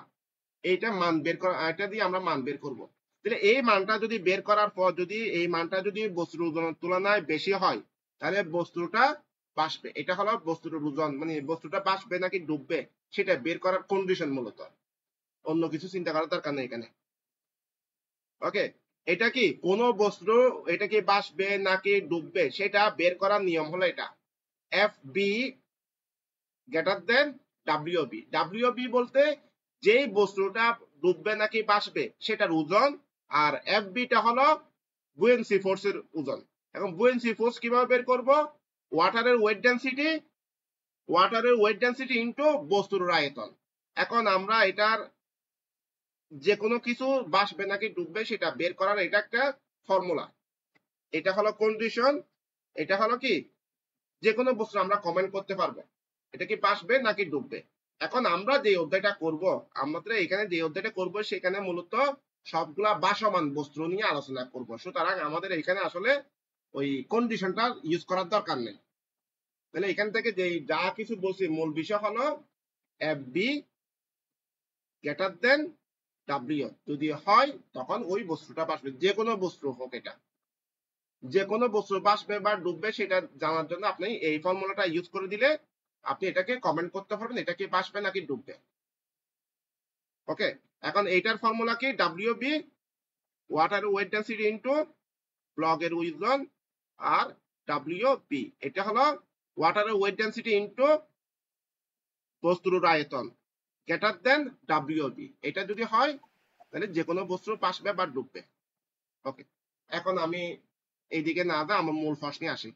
এইটা মান বের করা, এটা দিয়ে আমরা মান বের করব। তাহলে এই মানটা যদি বের করার পর যদি এই মানটা যদি বস্তুর ওজনের তুলনায় বেশি হয় তাহলে বস্তুটা বাষ্পে। এটা হলো বস্তুর ওজন, মানে বস্তুটা বাষ্পে নাকি ডুববে সেটা বের করার কন্ডিশন মূলত, অন্য কিছু চিন্তা করার দরকার নেই এখানে। ওকে, এটা কি কোন বস্তু এটা কি বাষ্পে নাকি ডুববে সেটা বের করার নিয়ম হলো এটা FB greater than WB। WB বলতে যেই বস্তুটা ডুববে নাকি বাষ্পে সেটার ওজন, আর FBটা হলো বুয়েন্সি ফোর্সের ওজন। এখন বুয়েন্সি ফোর্স কিভাবে বের করব? ওয়াটারের ওয়েট ডেনসিটি ইনটু বস্তুর আয়তন। এখন আমরা এটার যে কোনো কিছু বাষ্পে নাকি ডুববে সেটা বের করার এটা একটা ফর্মুলা। এটা হলো কন্ডিশন, এটা হলো কি যে কোনো বস্তু আমরা কমেন্ট করতে পারবো এটা কি বাষ্পে নাকি ডুববে। এখন আমরা যে অধ্যায়টা করব, আমরা এখানে যে অধ্যায়টা করব সেখানে মূলত সবগুলা বাসমান বস্তু নিয়ে আলোচনা করব। সুতরাং আমাদের এখানে আসলে ওই কন্ডিশনটা ইউজ করার দরকার নেই। তাহলে এখান থেকে যে যা কিছু বলছি মূল বিষয় হলো FB গ্রেটার দেন W যদি হয় তখন ওই বস্তুটা বাষ্পে, যে কোনো বস্তু হোক, এটা যে কোনো বস্তু বাষ্পে বা ডুববে সেটা জানার জন্য আপনি এই ফর্মুলাটা ইউজ করে দিলে আপনি এটাকে কমেন্ট করতে পারবেন এটা কি বাষ্পে নাকি ডুববে। ওকে, এখন এইটার ফর্মুলা কি? WB water weight density into ব্লকের ওজন, আর WB এটা হলো ওয়াটারের ওয়েট ডেনসিটি ইনটু বস্তুর আয়তন গ্রেটার দেন WB। এটা যদি হয় তাহলে যে কোনো বস্তু বাষ্পে বা ডুববে। ওকে, এখন আমি এইদিকে না যা আমার মূল প্রশ্নে আসি।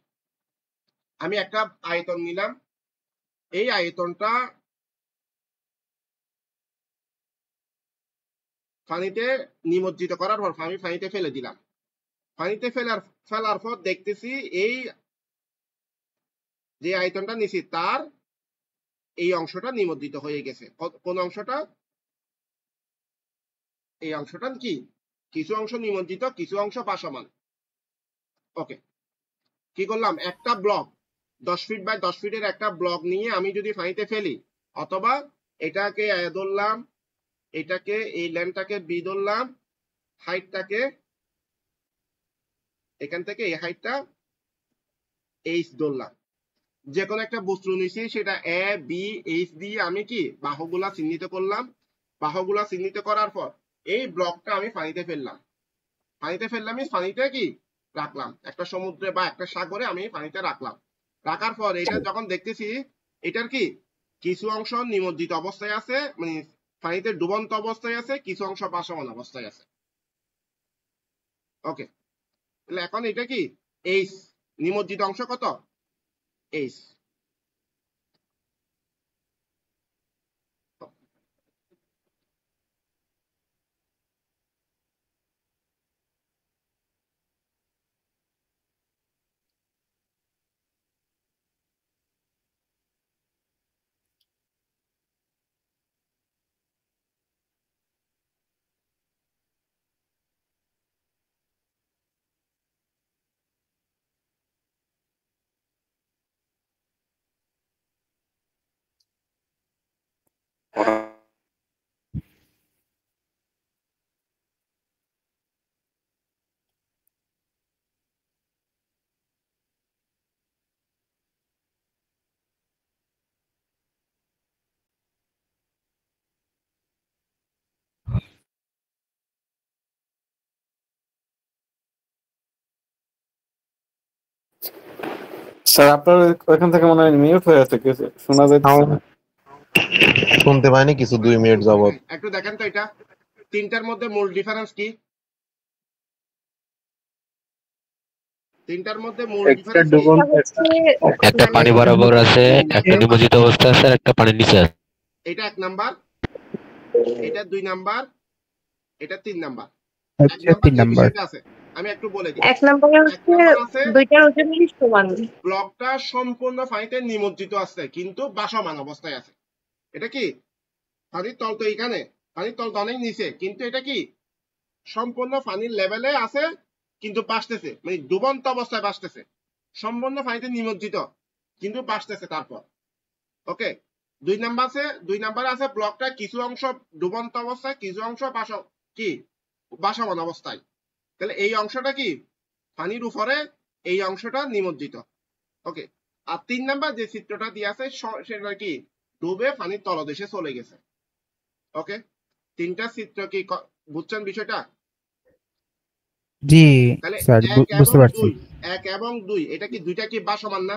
আমি একটা আয়তন নিলাম, এই আয়তনটা পানিতে নিমজ্জিত করার পর আমি পানিতে ফেলে দিলাম। পানিতে ফেলার পর দেখতেছি এই যে আয়তনটা নিছি তার এই অংশটা নিমজ্জিত হয়ে গেছে। কোন অংশটা? এই অংশটা কি কিছু অংশ নিমজ্জিত, কিছু অংশ ভাসমান। ওকে, কি করলাম? একটা ব্লক 10 ফিট বাই 10 ফিটের একটা ব্লক নিয়ে আমি যদি পানিতে ফেলি, অথবা এটাকে ধরলাম, এটাকে এই লেন্থটাকে বি ধরলাম, হাইটটাকে এখান থেকে এই হাইটটা এইচ ধরলাম, যে কোনো একটা বস্তু নিছি সেটা এ বি এইচ দিয়ে আমি কি বাহুগুলা চিহ্নিত করলাম। বাহুগুলা চিহ্নিত করার পর এই ব্লকটা আমি পানিতে ফেললাম। পানিতে কি রাখলাম, একটা সমুদ্রে বা একটা সাগরে আমি পানিতে রাখলাম। রাখার পর এটা যখন দেখতেছি এটার কি কিছু অংশ নিমজ্জিত অবস্থায় আছে, মানে পানিতে ডুবন্ত অবস্থায় আছে, কিছু অংশ ভাসমান অবস্থায় আছে। ওকে, তাহলে এখন এটা কি এইচ, নিমজ্জিত অংশ কত? এইচ। স্যার আপনার ওইখান থেকে মনে হয় মিউট হয়ে আছে, কিছু শোনা যাচ্ছে না। শুনতে পাইনি কিছু 2 মিনিট যাবত। একটু দেখেন তো এটা তিনটার মধ্যে মূল ডিফারেন্স কি? তিনটার মধ্যে মূল ডিফারেন্স কি? একটা পানি বরাবর আছে, একটা নিমজ্জিত অবস্থা আছে, আর একটা পানির নিচে আছে। এটা 1 নাম্বার, এটা 2 নাম্বার, এটা 3 নাম্বার। আচ্ছা 3 নাম্বার আছে আমি একটু বলে দিই। 1 নম্বরে হচ্ছে দুইটার ওজন সমান। ব্লকটা সম্পূর্ণ পানিতে নিমজ্জিত আছে কিন্তু ভাসমান অবস্থায় আছে। এটা কি পানির তল তো এখানে, পানির তল তো অনেক নিচে, কিন্তু এটা কি সম্পূর্ণ পানির লেভেলে আছে কিন্তু বাসতেছে, মানে ডুবন্ত অবস্থায় বাসতেছে, সম্পূর্ণ পানিতে নিমজ্জিত কিন্তু বাসতেছে। তারপর ওকে, 2 নাম্বার আছে ব্লকটা কিছু অংশ ডুবন্ত অবস্থায়, কিছু অংশ বাসমান অবস্থায়। তাহলে এই অংশটা কি পানির উপরে, এই অংশটা নিমজ্জিত। ওকে, আর 3 নাম্বার যে চিত্রটা দিয়ে আছে সেটা কি ডুবে পানির তলদেশে চলে গেছে। ওকে, 3টা চিত্র কি বুঝছেন বিষয়টা? জি তাহলে স্যার, 1 বুঝতে এবং পারছি। 2, 1 এবং 2 এটা কি দুইটা কি বাসমান না?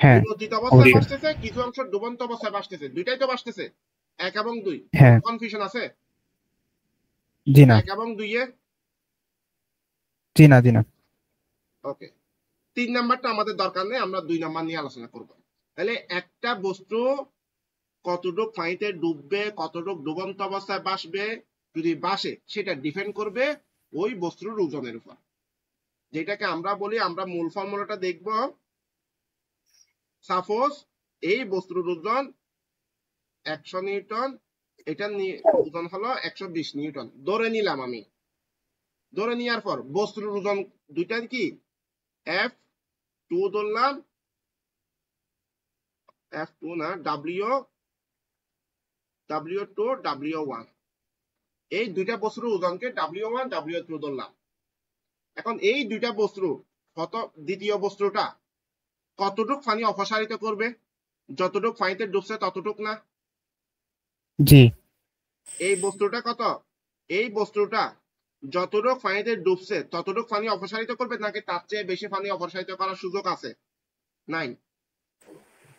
হ্যাঁ নিমজ্জিত অবস্থায় অবশ্যই। বাসতেছে, কিছু অংশ ডুবন্ত অবস্থায় বাসতেছে, দুইটাই তো বাসতেছে। 1 এবং 2 হ্যাঁ কনফিউশন আছে? জি না 1 এবং 2 এ জি না জি না। ওকে, 3 নাম্বারটা আমাদের দরকার নেই, আমরা 2 নাম্বার নিয়ে আলোচনা করব। তাহলে একটা বস্তু কতটুক পানিতে ডুববে, কতটুক ডুবন্ত অবস্থায় বাসবে, যদি বাসে সেটা ডিপেন্ড করবে ওই বস্তুর ওজনের উপর, যেটাকে আমরা বলি, আমরা মূল ফর্মুলাটা দেখব। সাপোজ এই বস্তুর ওজন 100 নিউটন, এটার ওজন হলো 120 নিউটন ধরে নিলাম আমি। ধরে নেওয়ার পর বস্তুর ওজন দুইটার কি F2 ধরলাম, F2 না W2 W1, এই দুইটা বস্তুর ওজনকে W1 W2 ধরলাম। এখন এই দুইটা বস্তু দ্বিতীয় বস্তুটা কতটুক পানি অপসারিত করবে? যতটুক পানিতে ডুবছে ততটুক না? জি। এই বস্তুটা কত? এই বস্তুটা যতটুক পানিতে ডুবছে ততটুক পানি অপসারিত করবে, নাকি তার চেয়ে বেশি পানি অপসারিত করার সুযোগ আছে? নাই।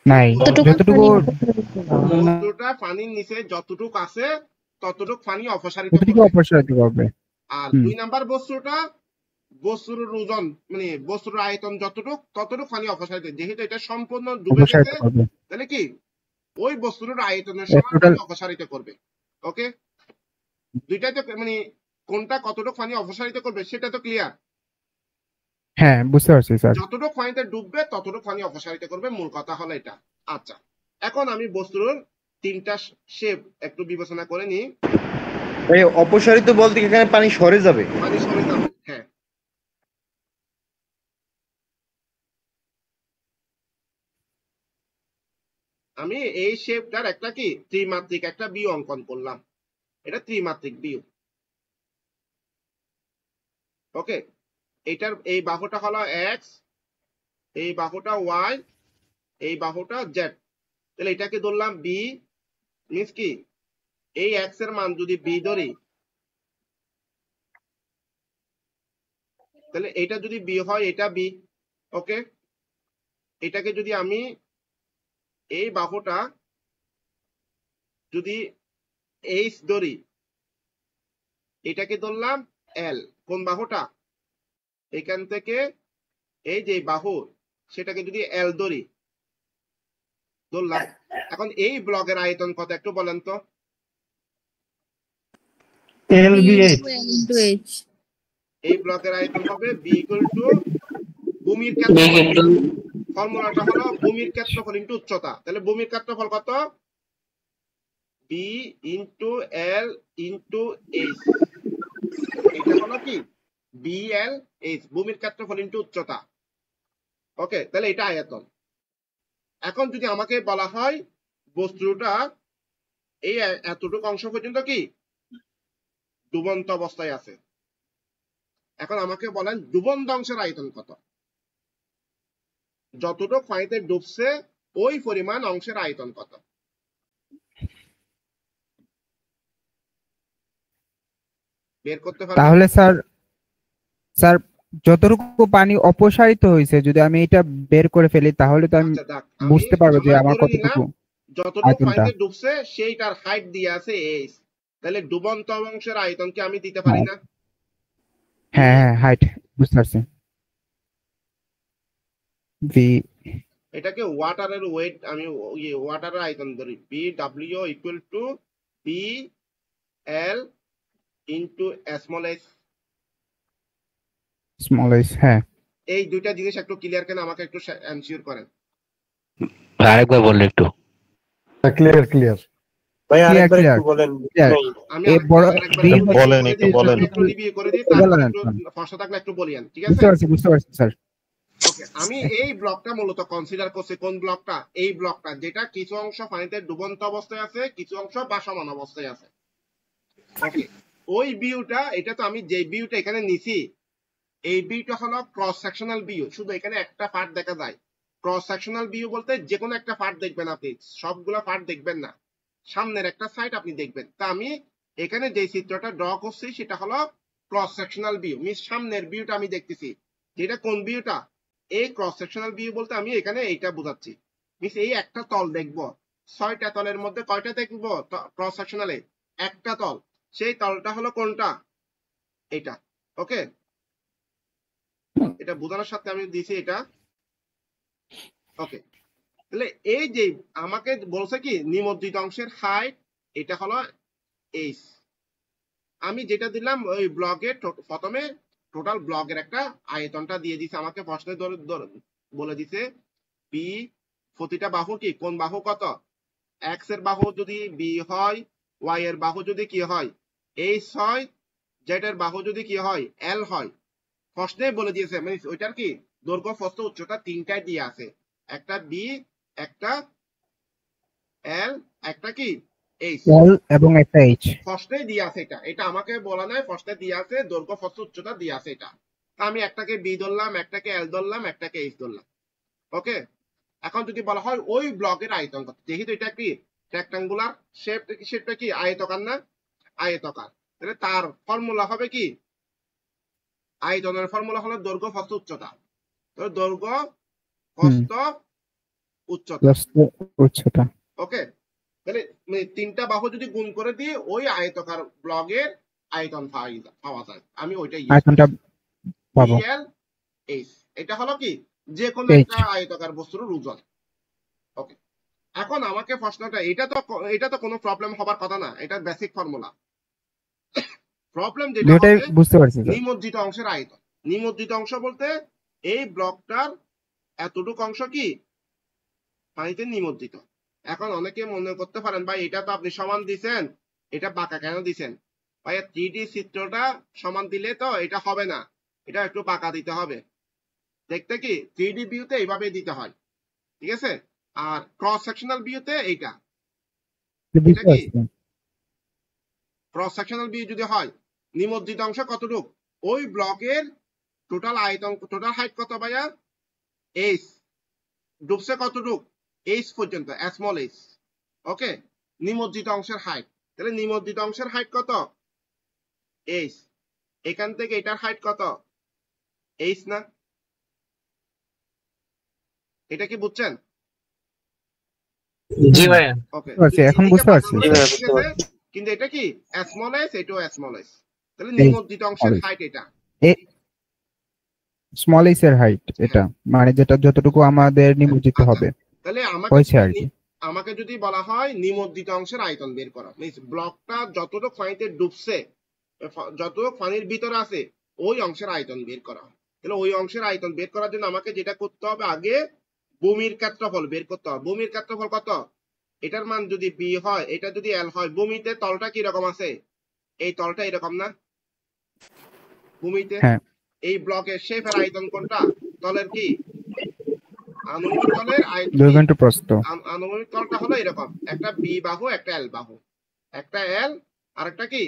নাই, যতটুকু বস্তুটা পানির নিচে যতটুক আছে ততটুক পানি অপসারিত যতটুকু করবে। অপসারিত করবে। আর 2 নাম্বার বস্তুটা বস্তুর ওজন, মানে বস্তুর আয়তন যতটুক ততটুক পানি অপসারিত, যেহেতু এটা সম্পূর্ণ ডুবে অপসারিত গেছে করবে। তাহলে কি ওই বস্তুর আয়তনের সমান টোটাল পানি অপসারিত করবে। ওকে, দুইটাই তো মানে কোনটা কতটুক পানি অপসারিত করবে সেটা তো ক্লিয়ার। হ্যাঁ বুঝতে পারছি স্যার। যতটুক পানিতে ডুববে ততটুক পানি অপসারিত করবে, মূল কথা হলো এটা। আচ্ছা, এখন আমি বস্তুর 3টা শেপ একটু বিবেচনা করে নিই। এই অপসারিত বলতে কি এখানে পানি সরে যাবে? পানি সরে যাবে, হ্যাঁ। আমি এই শেপটার একটা কি ত্রিমাত্রিক একটা ভিউ অঙ্কন করলাম, এটা ত্রিমাত্রিক ভিউ। ওকে, এটার এই বাহুটা হলো x, এই বাহুটা y, এই বাহুটা z। তাহলে এটাকে ধরলাম b, মিন্স কি এই x এর মান যদি b ধরি, তাহলে এটা যদি b হয় এটা b। ওকে, এটাকে যদি আমি এই বাহুটা যদি h ধরি, এটাকে ধরলাম l। কোন বাহুটা? এখান থেকে এই যে বাহু সেটাকে যদি l ধরি, ধরলাম। এখন এই ব্লকের আয়তন কত একটু বলেন তো? এই ব্লকের আয়তন হবে b = ভূমির ক্ষেত্রফল। ফর্মুলাটা হলো ভূমির ক্ষেত্রফল ইনটু উচ্চতা। তাহলে ভূমির ক্ষেত্রফল কত? b * l * h। এটা হলো কি BLH, ভূমির ক্ষেত্রফল ইনটু উচ্চতা। ওকে, তাহলে এটা আয়তন। এখন যদি আমাকে বলা হয় বস্তুটা এই এতটুকু অংশ পর্যন্ত কি ডুবন্ত অবস্থায় আছে, এখন আমাকে বলেন ডুবন্ত অংশের আয়তন কত? যতটুকু পানিতে ডুবছে ওই পরিমাণ অংশের আয়তন কত? বের করতে পারবেন? তাহলে স্যার যতটুকু পানি অপসারিত হয়েছে যদি আমি এটা বের করে ফেলি তাহলে তো আমি বুঝতে পারবো যে আমার কতটুকু যতটুকু পানিতে ডুবছে সেইটার হাইট দিয়ে আছে h। তাহলে ডুবন্ত অংশের আয়তন কি আমি দিতে পারি না? হ্যাঁ হ্যাঁ হাইট বুঝতে পারছি। এটাকে ওয়াটারের ওয়েট, আমি ওয়াটারের আয়তন ধরি, BW = BL * স্মল h। হ্যাঁ, এই দুইটা জিনিস একটু ক্লিয়ার কেন আমাকে একটু এনশিওর করেন। আরেকবার বললে একটু। ক্লিয়ার। ভাই ক্লিয়ার আরেকবার ক্লিয়ার একটু বলেন ক্লিয়ার আমি এই বড় আরেকবার বি একটু বলেন করে একটু দিই, বলেন। একটু রিভিউ করে দিই, তারপর বলেন একটু বলেন। প্রশ্ন থাকলে একটু বলিয়েন, ঠিক বুঝতে আছে? পারছি স্যার। ওকে, আমি এই ব্লকটা মূলত কনসিডার করছি। কোন ব্লকটা? এই ব্লকটা, যেটা কিছু অংশ পানিতে ডুবন্ত অবস্থায় আছে, কিছু অংশ ভাসমান অবস্থায় আছে। ওকে, ওই ভিউটা, এটা তো আমি যে ভিউটা এখানে নিছি, এই ভিউটা হলো ক্রস সেকশনাল ভিউ। শুধু এখানে একটা পার্ট দেখা যায়। ক্রস সেকশনাল ভিউ বলতে যে কোনো একটা পার্ট দেখবেন আপনি, সবগুলা পার্ট দেখবেন না, সামনের একটা সাইড আপনি দেখবেন। তা আমি এখানে যে চিত্রটা ড্র করছি সেটা হলো ক্রস সেকশনাল ভিউ, মিস সামনের ভিউটা আমি দেখতেছি। যেটা কোন ভিউটা? এই ক্রস সেকশনাল ভিউ বলতে আমি এখানে এইটা বোঝাচ্ছি, মিস এই একটা তল দেখবো, 6টা তলের মধ্যে কয়টা দেখবো ক্রস সেকশনালে? একটা তল। সেই তলটা হলো কোনটা? এটা। ওকে, এটা বোঝানোর সাথে আমি দিছি এটা। ওকে, তাহলে এই যে আমাকে বলছে কি নিমজ্জিত অংশের হাইট, এটা হলো এইচ। আমি যেটা দিলাম ওই ব্লগের প্রথমে টোটাল ব্লগের একটা আয়তনটা দিয়ে দিছে আমাকে, প্রশ্নে বলে দিছে বি প্রতিটা বাহু কি, কোন বাহু কত, এক্স এর বাহু যদি বি হয়, ওয়াই এর বাহু যদি কি হয় এইচ হয়, জেড এর বাহু যদি কি হয় এল হয়। প্রশ্নে বলে দিয়েছে, মানে ওইটার কি দৈর্ঘ্য প্রস্থ উচ্চতা তিনটায় দিয়ে আছে, একটা বি, একটা এল, একটা কি এইচ। এল এবং একটা এইচ প্রশ্নে দিয়ে আছে, এটা আমাকে বলা নাই, প্রশ্নে দিয়ে আছে দৈর্ঘ্য প্রস্থ উচ্চতা দিয়ে আছে এটা। আমি একটাকে বি ধরলাম, একটাকে এল ধরলাম, একটাকে এইচ ধরলাম। ওকে, এখন যদি বলা হয় ওই ব্লকের আয়তন কত, যেহেতু এটা কি রেক্টাঙ্গুলার শেপ, শেপটা কি আয়তকার না, আয়তকার, তাহলে তার ফর্মুলা হবে কি, আয়তনের ফর্মুলা হলো দৈর্ঘ্য প্রস্থ উচ্চতা। তো দৈর্ঘ্য প্রস্থ উচ্চতা। ওকে, তাহলে তিনটা বাহু যদি গুণ করে দিয়ে ওই আয়তকার ব্লগের আয়তন পাওয়া যায়, আমি ওইটাই আয়তনটা পাবো। এটা হলো কি যে কোনো একটা আয়তকার বস্তুর ওজন। ওকে, এখন আমাকে প্রশ্নটা, এটা তো কোনো প্রবলেম হবার কথা না, এটা বেসিক ফর্মুলা। প্রবলেম যেটা হবে বুঝতে পারছি স্যার। নিমজ্জিত অংশের আয়তন। নিমজ্জিত অংশ বলতে এই ব্লকটার এতটুকু অংশ কি পানিতে নিমজ্জিত। এখন অনেকে মনে করতে পারেন ভাই এটা তো আপনি সমান দিছেন, এটা বাঁকা কেন দিছেন? ভাই 3D চিত্রটা সমান দিলে তো এটা হবে না, এটা একটু বাঁকা দিতে হবে। দেখতে কি 3D ভিউতে এইভাবে দিতে হয়, ঠিক আছে? আর ক্রস সেকশনাল ভিউতে এইটা, এটা কি ক্রস সেকশনাল ভিউ যদি হয় নিমজ্জিত অংশ কতটুক, ওই ব্লকের টোটাল আয়তন, টোটাল হাইট কত ভাইয়া? এইচ। ডুবছে কতটুক? এইচ পর্যন্ত, স্মল এইচ। ওকে, নিমজ্জিত অংশের হাইট, তাহলে নিমজ্জিত অংশের হাইট কত? এইচ। এখান থেকে এটার হাইট কত? এইচ না? এটা কি বুঝছেন? জি ভাইয়া। ওকে, এখন বুঝতে পারছি। কিন্তু এটা কি স্মল এইচ, এটাও স্মল এইচ, তাহলে নিমজ্জিত অংশের হাইট এটা স্মল এইচ এর হাইট, এটা মানে যেটা যতটুকু আমাদের নিমজ্জিত হবে। তাহলে আমাকে যদি বলা হয় নিমজ্জিত অংশের আয়তন বের করা, মিন্স ব্লকটা যতটুকু পানিতে ডুবছে, যতটুকু পানির ভিতরে আছে ওই অংশের আয়তন বের করা। তাহলে ওই অংশের আয়তন বের করার জন্য আমাকে যেটা করতে হবে, আগে ভূমির ক্ষেত্রফল বের করতে হবে। ভূমির ক্ষেত্রফল কত? এটার মান যদি বি হয়, এটা যদি এল হয়, ভূমিতে তলটা কি রকম আছে? এই তলটা এরকম না? ভূমিতে এই ব্লকের শেপের আয়তন কোনটা? তলের কি আনুভূমিক তলের দৈর্ঘ্য প্রস্থ, আনুভূমিক তলটা হলো এরকম, একটা বি বাহু, একটা এল বাহু, একটা এল আর একটা কি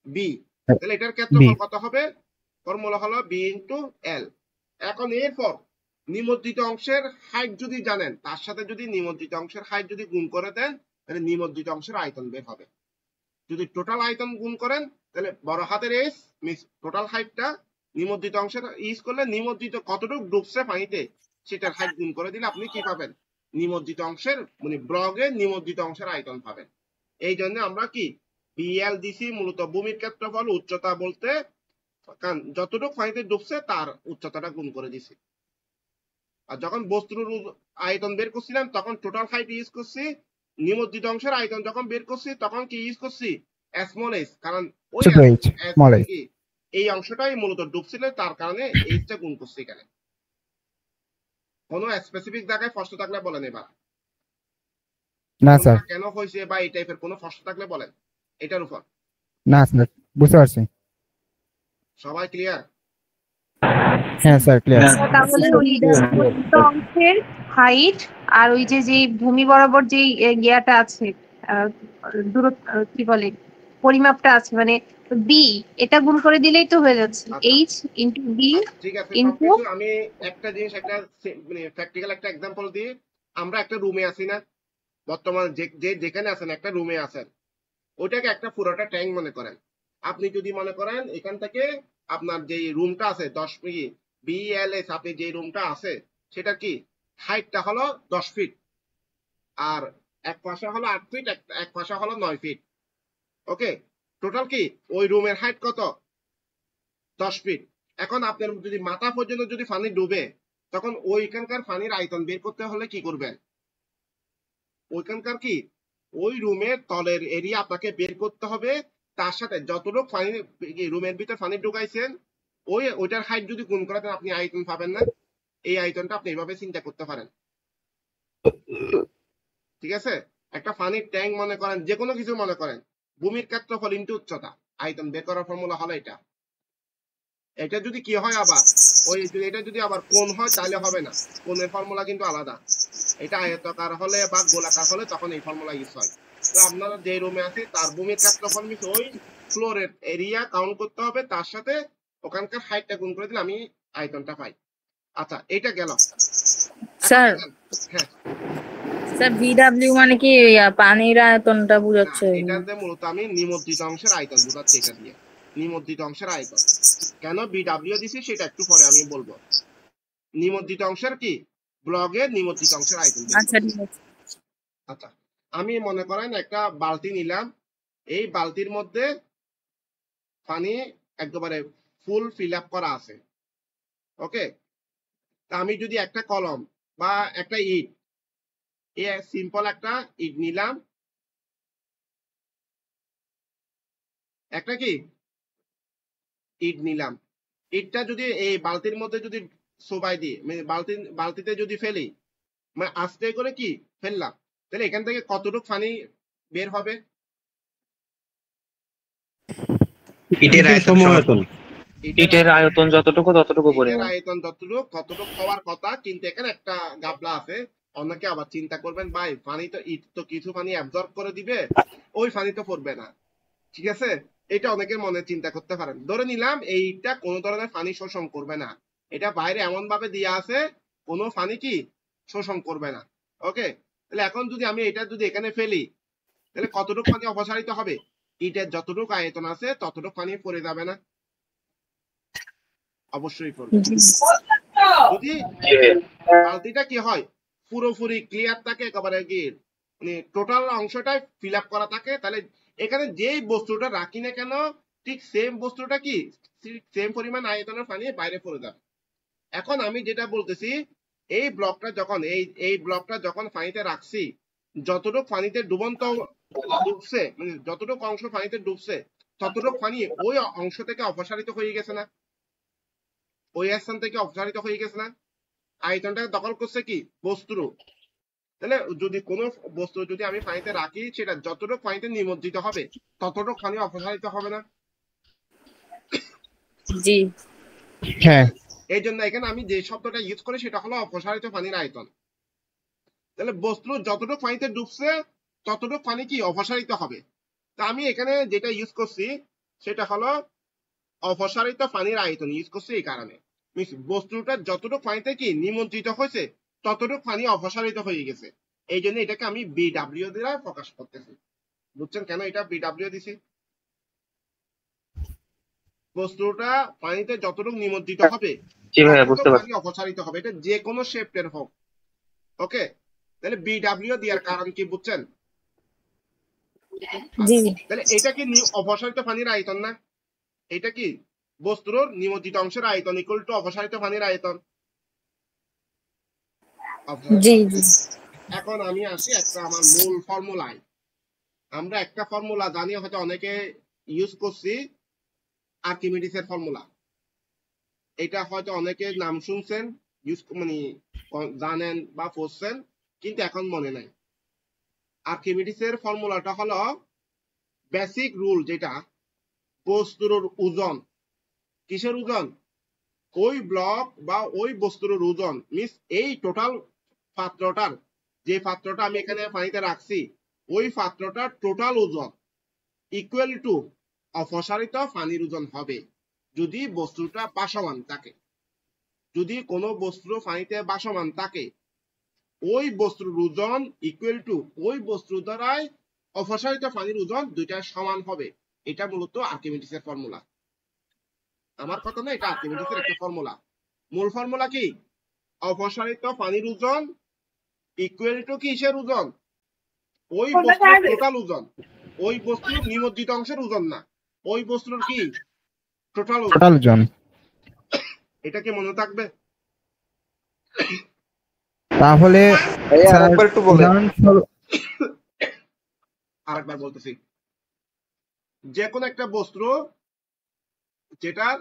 বি। তাহলে এটার ক্ষেত্রফল কত হবে? ফর্মুলা হলো বি ইনটু এল। এখন এরপর নিমজ্জিত অংশের হাইট যদি জানেন, তার সাথে যদি নিমজ্জিত অংশের হাইট যদি গুণ করে দেন, তাহলে নিমজ্জিত অংশের আয়তন বের হবে। যদি টোটাল আয়তন গুণ করেন, তাহলে বড় হাতের এস মিস টোটাল হাইটটা নিমজ্জিত অংশের ইউজ করলে নিমজ্জিত কতটুকু ডুবছে পানিতে সেটার হাইট গুণ করে দিলে আপনি কি পাবেন? নিমজ্জিত অংশের মানে ব্লগের নিমজ্জিত অংশের আয়তন পাবেন। এই জন্য আমরা কি বিএল দিছি, মূলত ভূমির ক্ষেত্রফল উচ্চতা বলতে যতটুকু পানিতে ডুবছে তার উচ্চতাটা গুণ করে দিছি। আর যখন বস্তুর আয়তন বের করছিলাম তখন টোটাল হাইট ইউজ করছি, নিমজ্জিত অংশের আয়তন যখন বের করছি তখন কি ইউজ করছি? স্মল এইচ, কারণ ওই এই অংশটাই মূলত ডুবছিল, তার কারণে এইচটা গুণ করছি এখানে। কোনো স্পেসিফিক জায়গায় প্রশ্ন থাকলে বলেন এবার। না স্যার। কেন হয়েছে বা এই টাইপের কোনো প্রশ্ন থাকলে বলেন এটার উপর। না স্যার, বুঝতে পারছি। সবাই ক্লিয়ার? হ্যাঁ স্যার, ক্লিয়ার। তাহলে ওই অংশের হাইট আর ওই যে ভূমি বরাবর যে ইয়েটা আছে, দূরত্ব কি বলে, পরিমাপটা আছে, মানে বি, এটা গুণ করে দিলেই তো হয়ে যাচ্ছে এইচ ইন্টু বি ঠিক আছে। ইন্টু। আমি একটা জিনিস, একটা মানে প্র্যাকটিক্যাল একটা এক্সাম্পল দিই। আমরা একটা রুমে আছি না, বর্তমান যেখানে আছেন একটা রুমে আছেন, ওইটাকে একটা পুরোটা ট্যাঙ্ক মনে করেন। আপনি যদি মনে করেন এখান থেকে আপনার যে রুমটা আছে 10 ফিট বিএলএস, আপনি যে রুমটা আছে সেটা কি হাইটটা হলো 10 ফিট, আর এক পাশে হলো 8 ফিট, এক পাশে হলো 9 ফিট। ওকে, টোটাল কি ওই রুমের হাইট কত? 10 ফিট। এখন আপনার যদি মাথা পর্যন্ত যদি পানি ডুবে, তখন ওইখানকার পানির আয়তন বের করতে হলে কি করবেন? ওইখানকার কি ওই রুমের তলের এরিয়া আপনাকে বের করতে হবে, তার সাথে যতটুকু পানি রুমের ভিতর পানি ঢুকাইছেন ওইটার হাইট যদি গুণ করা দেন আপনি আয়তন পাবেন না। এই আয়তনটা আপনি এইভাবে চিন্তা করতে পারেন। ঠিক আছে, একটা পানির ট্যাঙ্ক মনে করেন, যে কোনো কিছু মনে করেন, ভূমির ক্ষেত্রফল ইনটু উচ্চতা, আয়তন বের করার ফর্মুলা হলো এটা। এটা যদি কি হয় আবার এটা যদি আবার কোণ হয় তাহলে হবে না, কোণের ফর্মুলা কিন্তু আলাদা। এটা আয়তাকার হলে বা গোলাকার হলে তখন এই ফর্মুলা ইউজ হয়। তো আপনারা যে রুমে আছে তার ভূমির ক্ষেত্রফল মিস ওই ফ্লোরের এরিয়া কাউন্ট করতে হবে, তার সাথে ওখানকার হাইটটা গুণ করে দিলে আমি আয়তনটা পাই। আচ্ছা, এটা গেল স্যার। হ্যাঁ স্যার, ভিডব্লিউ মানে কি পানির আয়তনটা বোঝাচ্ছে? এটাতে মূলত আমি নিমজ্জিত অংশের আয়তন বোঝাচ্ছি, এটা দিয়ে নিমজ্জিত অংশের আয়তন। কেন বিডব্লিউ দিছি সেটা একটু পরে আমি বলবো। নিমজ্জিত অংশের কি ব্লগের নিমজ্জিত অংশের আয়তন। আচ্ছা ঠিক আছে। আচ্ছা, আমি মনে করেন একটা বালতি নিলাম, এই বালতির মধ্যে পানি একেবারে ফুল ফিল আপ করা আছে। ওকে, তা আমি যদি একটা কলম বা একটা ইট, সিম্পল একটা ইট নিলাম, একটা কি ইট নিলাম, ইটটা যদি এই বালতির মধ্যে যদি সোবাই দিই, মানে বালতিতে যদি ফেলি, মানে আস্তে করে কি ফেললাম, তাহলে এখান থেকে কতটুকু পানি বের হবে? ইটের আয়তন যতটুকু ততটুকু পরিমাণ। আয়তন ততটুকু হওয়ার কথা, কিন্তু এখানে একটা গাবলা আছে। অনেকে আবার চিন্তা করবেন, ভাই পানি তো ইট তো কিছু পানি অ্যাবজর্ব করে দিবে, ওই পানি তো পড়বে না। ঠিক আছে, এটা অনেকের মনে চিন্তা করতে পারেন। ধরে নিলাম এইটা কোনো ধরনের পানি শোষণ করবে না, এটা বাইরে এমন ভাবে দেওয়া আছে কোনো পানি কি শোষণ করবে না। ওকে, তাহলে এখন যদি আমি এটা যদি এখানে ফেলি, তাহলে কতটুকু পানি অপসারিত হবে? ইটের যতটুকু আয়তন আছে ততটুকু পানি পড়ে যাবে না? অবশ্যই পড়বে। যদি বালতিটা কি হয় পুরোপুরি ক্লিয়ার থাকে, একেবারে কি মানে টোটাল অংশটাই ফিল আপ করা থাকে, তাহলে এখানে যেই বস্তুটা রাখি না কেন ঠিক সেম বস্তুটা কি সেম পরিমাণ আয়তনের পানি বাইরে পড়ে যাবে। এখন আমি যেটা বলতেছি, এই ব্লকটা যখন এই ব্লকটা যখন পানিতে রাখছি, যতটুকু পানিতে ডুবছে, মানে যতটুকু অংশ পানিতে ডুবছে ততটুকু পানি ওই অংশ থেকে অপসারিত হয়ে গেছে না? ওই স্থান থেকে অপসারিত হয়ে গেছে না? আয়তনটা দখল করছে কি বস্তু। তাহলে যদি কোনো বস্তু যদি আমি পানিতে রাখি, সেটা যতটুকু পানিতে নিমজ্জিত হবে ততটুকু পানি অপসারিত হবে না? জি হ্যাঁ। এই জন্য এখানে আমি যে শব্দটা ইউজ করি সেটা হলো অপসারিত পানির আয়তন। তাহলে বস্তু যতটুকু পানিতে ডুবছে ততটুকু পানি কি অপসারিত হবে। তা আমি এখানে যেটা ইউজ করছি সেটা হলো অপসারিত পানির আয়তন ইউজ করছি, এই কারণে বস্তুটা যতটুকু পানিতে কি নিমজ্জিত হয়েছে ততটুকু পানি অপসারিত হয়ে গেছে। এই জন্য এটাকে আমি বিডব্লিউ দ্বারা প্রকাশ করতেছি। বুঝছেন কেন এটা বিডব্লিউ দিছি? বস্তুটা পানিতে যতটুকু নিমজ্জিত হবে পানি অপসারিত হবে, এটা যে কোনো শেপের হোক। ওকে, তাহলে বিডব্লিউ দেওয়ার কারণ কি বুঝছেন? তাহলে এটা কি অপসারিত পানির আয়তন না? এটা কি বস্তুর নিমজ্জিত অংশের আয়তন ইকুয়াল টু অপসারিত পানির আয়তন। এখন আমি আসি একটা আমার মূল ফর্মুলায়। আমরা একটা ফর্মুলা জানি, হয়তো অনেকে ইউজ করছি, আর্কিমিডিসের ফর্মুলা। এটা হয়তো অনেকে নাম শুনছেন, ইউজ মানে জানেন বা পড়ছেন, কিন্তু এখন মনে নাই। আর্কিমিডিসের ফর্মুলাটা হলো বেসিক রুল, যেটা বস্তুর ওজন। কিসের ওজন? ওই ব্লক বা ওই বস্তুর ওজন মিন্স এই টোটাল পাত্রটার, যে পাত্রটা আমি এখানে পানিতে রাখছি ওই পাত্রটার টোটাল ওজন ইকুয়াল টু অপসারিত পানির ওজন হবে যদি বস্তুটা ভাসমান থাকে। যদি কোনো বস্তু পানিতে ভাসমান থাকে ওই বস্তুর ওজন ইকুয়াল টু ওই বস্তু দ্বারাই অপসারিত পানির ওজন দুইটা সমান হবে। এটা মূলত আর্কিমিডিসের ফর্মুলা। আমার কথা না, এটা আর্কিমিডিসের একটা ফর্মুলা। মূল ফর্মুলা কি? অপসারিত পানির ওজন ইকুয়াল টু কিসের ওজন? ওই বস্তুর টোটাল ওজন, ওই বস্তুর নিমজ্জিত অংশের ওজন না, ওই বস্তুর কি টোটাল ওজন। এটা কি মনে থাকবে? তাহলে আরেকবার বলতেছি, যে কোনো একটা বস্তু যেটার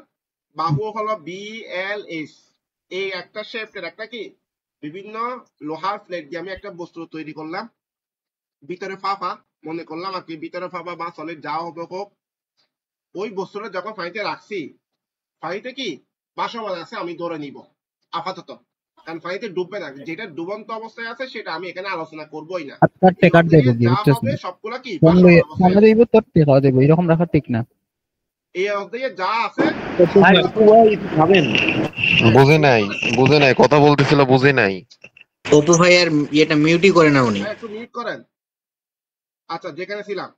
বাহু হলো BLS, এই একটা শেপের একটা কি বিভিন্ন লোহার প্লেট দিয়ে আমি একটা বস্তু তৈরি করলাম, ভিতরে ফাঁপা মনে করলাম আর কি, ভিতরে ফাঁপা বা সলিড যা হবে হোক, ওই বস্তুটা যখন পানিতে রাখছি পানিতে কি ভাসমান আছে আমি ধরে নিব আপাতত, কারণ পানিতে ডুববে না। যেটা ডুবন্ত অবস্থায় আছে সেটা আমি এখানে আলোচনা করবোই না। সবগুলা কি এরকম রাখা ঠিক না। এই অধ্যায়ে যা আছে বুঝে নাই কথা বলতেছিল, বুঝে নাই। অপু ভাই আর এটা মিউটই করে না উনি। একটু মিউট করেন। আচ্ছা, যেখানে ছিলাম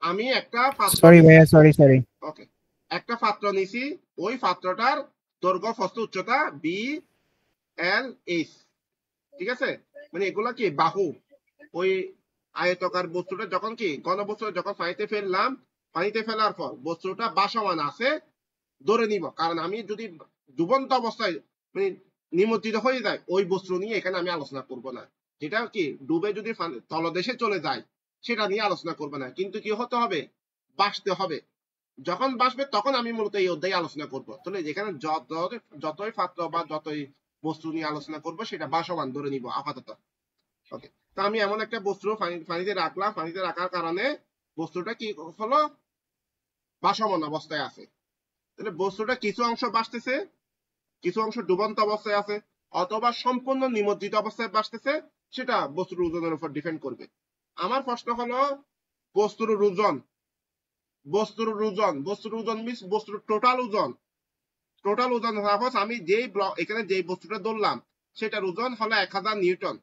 আমি একটা সরি ভাইয়া, সরি ওকে, একটা পাত্র নিছি, ওই পাত্রটার দৈর্ঘ্য প্রস্থ উচ্চতা BLS, ঠিক আছে? মানে এগুলা কি বাহু। ওই আয়তাকার বস্তুটা যখন কি ঘনবস্তু যখন পানিতে ফেললাম, পানিতে ফেলার পর বস্তুটা ভাসমান আছে ধরে নিব, কারণ আমি যদি ডুবন্ত অবস্থায় মানে নিমজ্জিত হয়ে যায় ওই বস্তু নিয়ে এখানে আমি আলোচনা করব না। যেটা কি ডুবে যদি তলদেশে চলে যায় সেটা নিয়ে আলোচনা করব না, কিন্তু কি হতে হবে? ভাসতে হবে। যখন ভাসবে তখন আমি মূলত এই অধ্যায়ে আলোচনা করব। তাহলে যেখানে যতই পাত্র বা যতই বস্তু নিয়ে আলোচনা করব সেটা ভাসমান ধরে নিব আপাতত। ওকে, তো আমি এমন একটা বস্তু পানিতে রাখলাম, পানিতে রাখার কারণে বস্তুটা কি হলো? ভাসমান অবস্থায় আছে। তাহলে বস্তুটা কিছু অংশ ভাসতেছে, কিছু অংশ ডুবন্ত অবস্থায় আছে, অথবা সম্পূর্ণ নিমজ্জিত অবস্থায় ভাসতেছে, সেটা বস্তুর ওজনের উপর ডিপেন্ড করবে। আমার প্রশ্ন হলো বস্তুর ওজন মিন্স বস্তুর টোটাল ওজন। সাপোজ আমি যেই ব্লক এখানে যেই বস্তুটা ধরলাম সেটার ওজন হলো 1000 নিউটন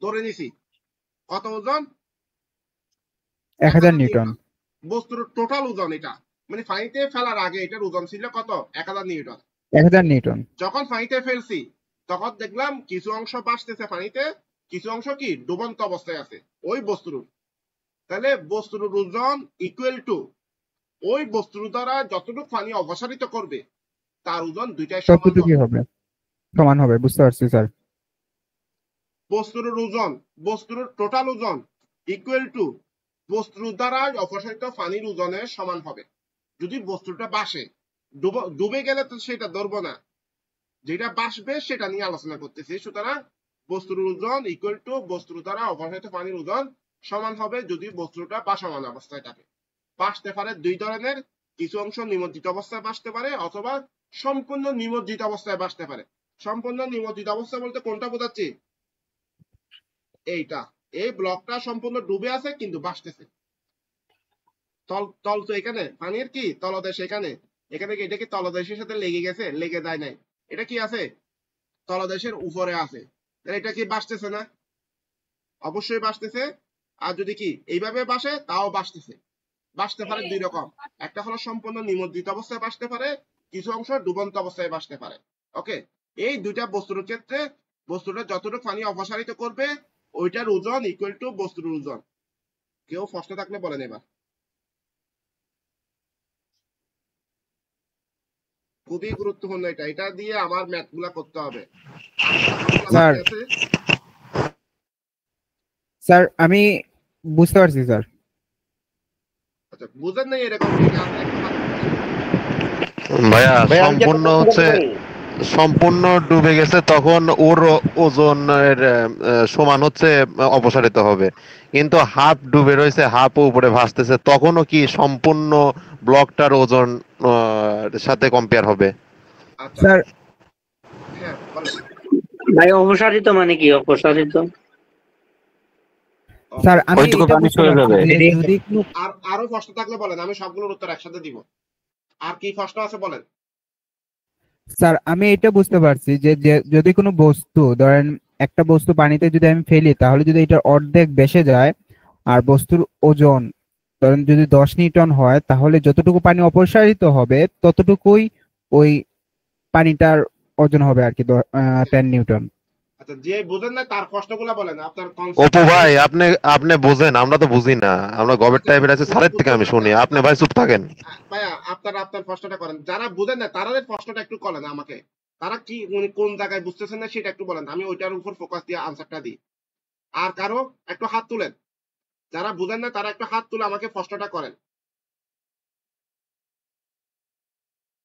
ধরে নিছি। কত ওজন? 1000 নিউটন। বস্তুর টোটাল ওজন এটা, মানে পানিতে ফেলার আগে এটার ওজন ছিল কত? 1000 নিউটন। 1000 নিউটন। যখন পানিতে ফেলছি তখন দেখলাম কিছু অংশ ভাসতেছে পানিতে, কিছু অংশ কি ডুবন্ত অবস্থায় আছে ওই বস্তুর। তাহলে বস্তুর ওজন ইকুয়াল টু ওই বস্তুর দ্বারা যতটুকু পানি অপসারিত করবে তার ওজন দুইটাই সমান হবে। বুঝতে পারছি স্যার। বস্তুর ওজন, বস্তুর টোটাল ওজন ইকুয়াল টু বস্তুর দ্বারা অপসারিত পানির ওজনের সমান হবে। যদি বস্তুটা ভাসে, ডুবে গেলে তো সেটা ধরবো না, যেটা ভাসবে সেটা নিয়ে আলোচনা করতেছি। সুতরাং বস্তুর ওজন ইকুয়াল টু বস্তুর দ্বারা অপসারিত পানির ওজন সমান হবে যদি বস্তুটা ভাসমান অবস্থায় থাকে। ভাসতে পারে দুই ধরনের, কিছু অংশ নিমজ্জিত অবস্থায় ভাসতে পারে অথবা সম্পূর্ণ নিমজ্জিত অবস্থায় ভাসতে পারে। সম্পূর্ণ নিমজ্জিত অবস্থা বলতে কোনটা বোঝাচ্ছি? এইটা, এই ব্লকটা সম্পূর্ণ ডুবে আছে কিন্তু ভাসতেছে। তল তো এখানে পানির কি তলদেশ, এখানে কি এটা কি তলদেশের সাথে লেগে গেছে? লেগে যায় নাই, এটা কি আছে তলদেশের উপরে আছে। এটা কি ভাসতেছে না? অবশ্যই ভাসতেছে। আর যদি কি এইভাবে ভাসে তাও ভাসতেছে। ভাসতে পারে দুই রকম, একটা হলো সম্পূর্ণ নিমজ্জিত অবস্থায় ভাসতে পারে, কিছু অংশ ডুবন্ত অবস্থায় ভাসতে পারে। ওকে, এই দুইটা বস্তুর ক্ষেত্রে বস্তুটা যতটুকু পানি অপসারিত করবে ওইটার ওজন ইকুয়াল টু বস্তুর ওজন। কেউ প্রশ্ন থাকলে বলেন এবার। খুবই গুরুত্বপূর্ণ এটা, এটা দিয়ে আমার ম্যাথ গুলা করতে হবে। স্যার আমি বুঝতে পারছি স্যার। আচ্ছা, বুঝেন নাই এরকম ভাইয়া সম্পূর্ণ হচ্ছে সম্পূর্ণ ডুবে গেছে তখন ওর ওজনের সমান হচ্ছে অপসারিত হবে, কিন্তু হাফ ডুবে রয়েছে হাফ উপরে ভাসতেছে তখনও কি সম্পূর্ণ ব্লকটার ওজন সাথে কম্পেয়ার হবে? স্যার হ্যাঁ বলেন। ভাই অপসারিত মানে কি অপসারিত? স্যার আমি ওইটুকু এটা পানি বুঝতে সরে পারছি যাবে। যে যদি কোনো আর আরো প্রশ্ন থাকলে বলেন, আমি সবগুলোর উত্তর একসাথে দিব। আর কি প্রশ্ন আছে বলেন। স্যার আমি এটা বুঝতে পারছি যে যদি কোনো বস্তু ধরেন একটা বস্তু পানিতে যদি আমি ফেলি তাহলে যদি এটার অর্ধেক ভেসে যায় আর বস্তুর ওজন ধরেন যদি 10 নিউটন হয় তাহলে যতটুকু পানি অপসারিত হবে ততটুকুই ওই পানিটার ওজন হবে আর কি 10 নিউটন। আচ্ছা যে বুঝেন না তার প্রশ্নগুলো বলেন, আপনার অপু ভাই আপনি আপনি বুঝেন, আমরা তো বুঝি না, আমরা গবেট টাইপের আছে, স্যারের থেকে আমি শুনি, আপনি ভাই চুপ থাকেন। ভাইয়া আপনার প্রশ্নটা করেন, যারা বুঝেন না তাদের প্রশ্নটা একটু করেন আমাকে, তারা কি উনি কোন জায়গায় বুঝতেছেন না সেটা একটু বলেন, আমি ওইটার উপর ফোকাস দিয়ে আনসারটা দিই। আর কারো একটু হাত তুলেন, যারা বুঝেন না তারা একটু হাত তুলে আমাকে প্রশ্নটা করেন।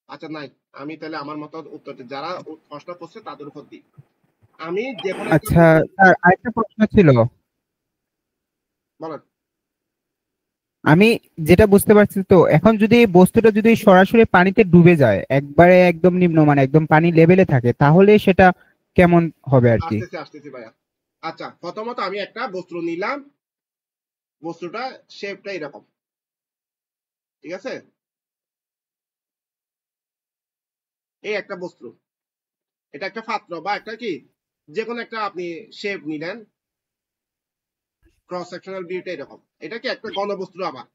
আচ্ছা নাই, আমি তাহলে আমার মতো উত্তর দিই, যারা প্রশ্ন করছে তাদের উপর দিই। আমি যে কোনো আচ্ছা স্যার আরেকটা প্রশ্ন ছিল, বলেন। আমি যেটা বুঝতে পারছি তো এখন যদি এই বস্তুটা যদি সরাসরি পানিতে ডুবে যায় একবারে একদম নিম্নমানে একদম পানি লেভেলে থাকে তাহলে সেটা কেমন হবে আর কি? আসতেছি ভাইয়া। আচ্ছা প্রথমত আমি একটা বস্তু নিলাম, বস্তুটা শেপটা এরকম, ঠিক আছে? এই একটা বস্তু, এটা একটা পাত্র বা একটা কি যে কোনো একটা আপনি শেপ নিলেন, ক্রস সেকশনাল ভিউটা এরকম, এটা কি একটা ঘনবস্তু। আবার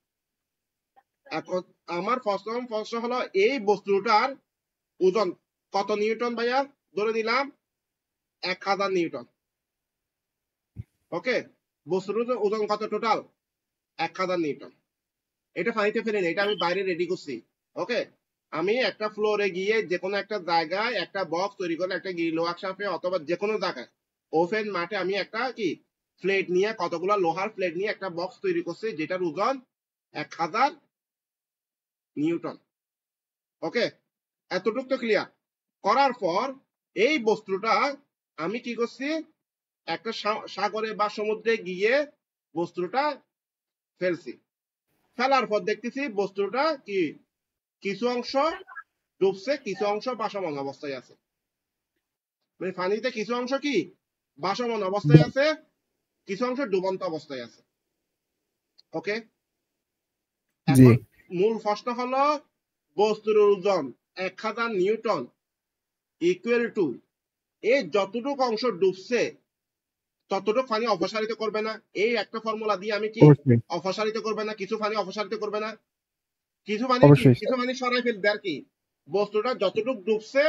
এখন আমার প্রশ্ন হলো এই বস্তুটার ওজন কত নিউটন ভাইয়া? ধরে নিলাম 1000 নিউটন। ওকে, বস্তুর ওজন কত টোটাল? 1000 নিউটন। এটা পানিতে ফেলে নেই, এটা আমি বাইরে রেডি করছি। ওকে, আমি একটা ফ্লোরে গিয়ে যে কোনো একটা জায়গায় একটা বক্স তৈরি করে একটা গ্রিল ওয়ার্কশপে অথবা যে কোনো জায়গায় ওপেন মাঠে আমি একটা কি প্লেট নিয়ে কতগুলো লোহার প্লেট নিয়ে একটা বক্স তৈরি করছি যেটার ওজন 1000 নিউটন। ওকে, এতটুকু তো ক্লিয়ার। করার পর এই বস্তুটা আমি কি করছি, একটা সাগরে বা সমুদ্রে গিয়ে বস্তুটা ফেলছি। ফেলার পর দেখতেছি বস্তুটা কি কিছু অংশ ডুবছে, কিছু অংশ ভাসমান অবস্থায় আছে। মানে পানিতে কিছু অংশ কি ভাসমান অবস্থায় আছে, কিছু অংশ ডুবন্ত অবস্থায় আছে। ওকে, এখন মূল প্রশ্ন হলো বস্তুর ওজন 1000 নিউটন ইকুয়াল টু এই যতটুকু অংশ ডুবছে ততটুকু পানি অপসারিত করবে না? এই একটা ফর্মুলা দিয়ে আমি কি অপসারিত করবে না, কিছু পানি অপসারিত করবে না, কিছু পানি সরাই ফেলবে আর কি। বস্তুটা যতটুকু ডুবছে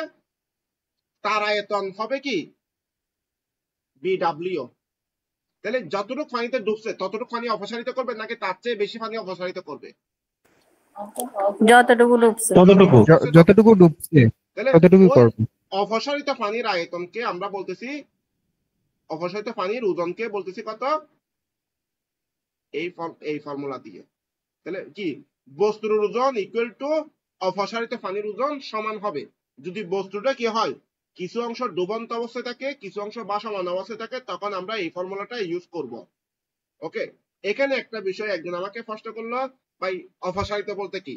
তার আয়তন হবে কি বিডব্লিউ। তাহলে যতটুকু পানিতে ডুবছে ততটুকু পানি অপসারিত করবে নাকি তার চেয়ে বেশি পানি অপসারিত করবে? যতটুকু ডুবছে যতটুকু ডুবছে ততটুকু করবে। অপসারিত পানির আয়তনকে আমরা বলতেছি, অপসারিত পানির ওজনকে বলতেছি কত? এই ফর্মুলা দিয়ে। তাহলে কি বস্তুর ওজন ইকুয়াল টু অপসারিত পানির ওজন সমান হবে যদি বস্তুটা কি হয় কিছু অংশ ডুবন্ত অবস্থায় থাকে, কিছু অংশ ভাসমান অবস্থায় থাকে, তখন আমরা এই ফর্মুলাটা ইউজ করব। ওকে, এখানে একটা বিষয় একজন আমাকে প্রশ্ন করলো, ভাই অপসারিত বলতে কি?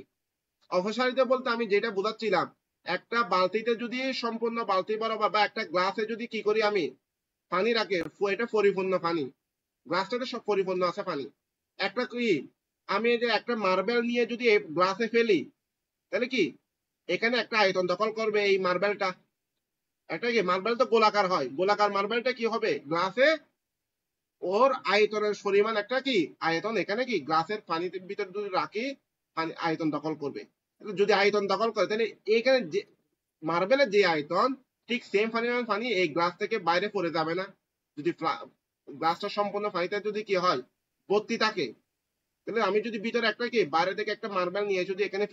অপসারিত বলতে আমি যেটা বোঝাচ্ছিলাম, একটা বালতিতে যদি সম্পূর্ণ বালতি বরাবর বা একটা গ্লাসে যদি কি করি আমি পানি রাখে, এটা পরিপূর্ণ পানি, গ্লাসটাতে সব পরিপূর্ণ আছে পানি। একটা কি আমি যে একটা মার্বেল নিয়ে যদি গ্লাসে ফেলি তাহলে কি এখানে একটা আয়তন দখল করবে এই মার্বেলটা। একটা কি মার্বেল তো গোলাকার হয়, গোলাকার মার্বেলটা কি হবে গ্লাসে ওর আয়তনের পরিমাণ একটা কি আয়তন এখানে কি গ্লাসের পানির ভিতরে যদি রাখি আয়তন দখল করবে। যদি আয়তন দখল করে তাহলে এখানে যে মার্বেলের যে আয়তন ঠিক সেম পরিমাণ পানি এই গ্লাস থেকে বাইরে পড়ে যাবে না। যদি গ্লাসটা সম্পূর্ণ পানিতে যদি কি হয় ভর্তি থাকে, তাহলে আমি যদি ভিতরে একটা কি বাইরে থেকে একটা মার্বেল নিয়ে যদি এখানে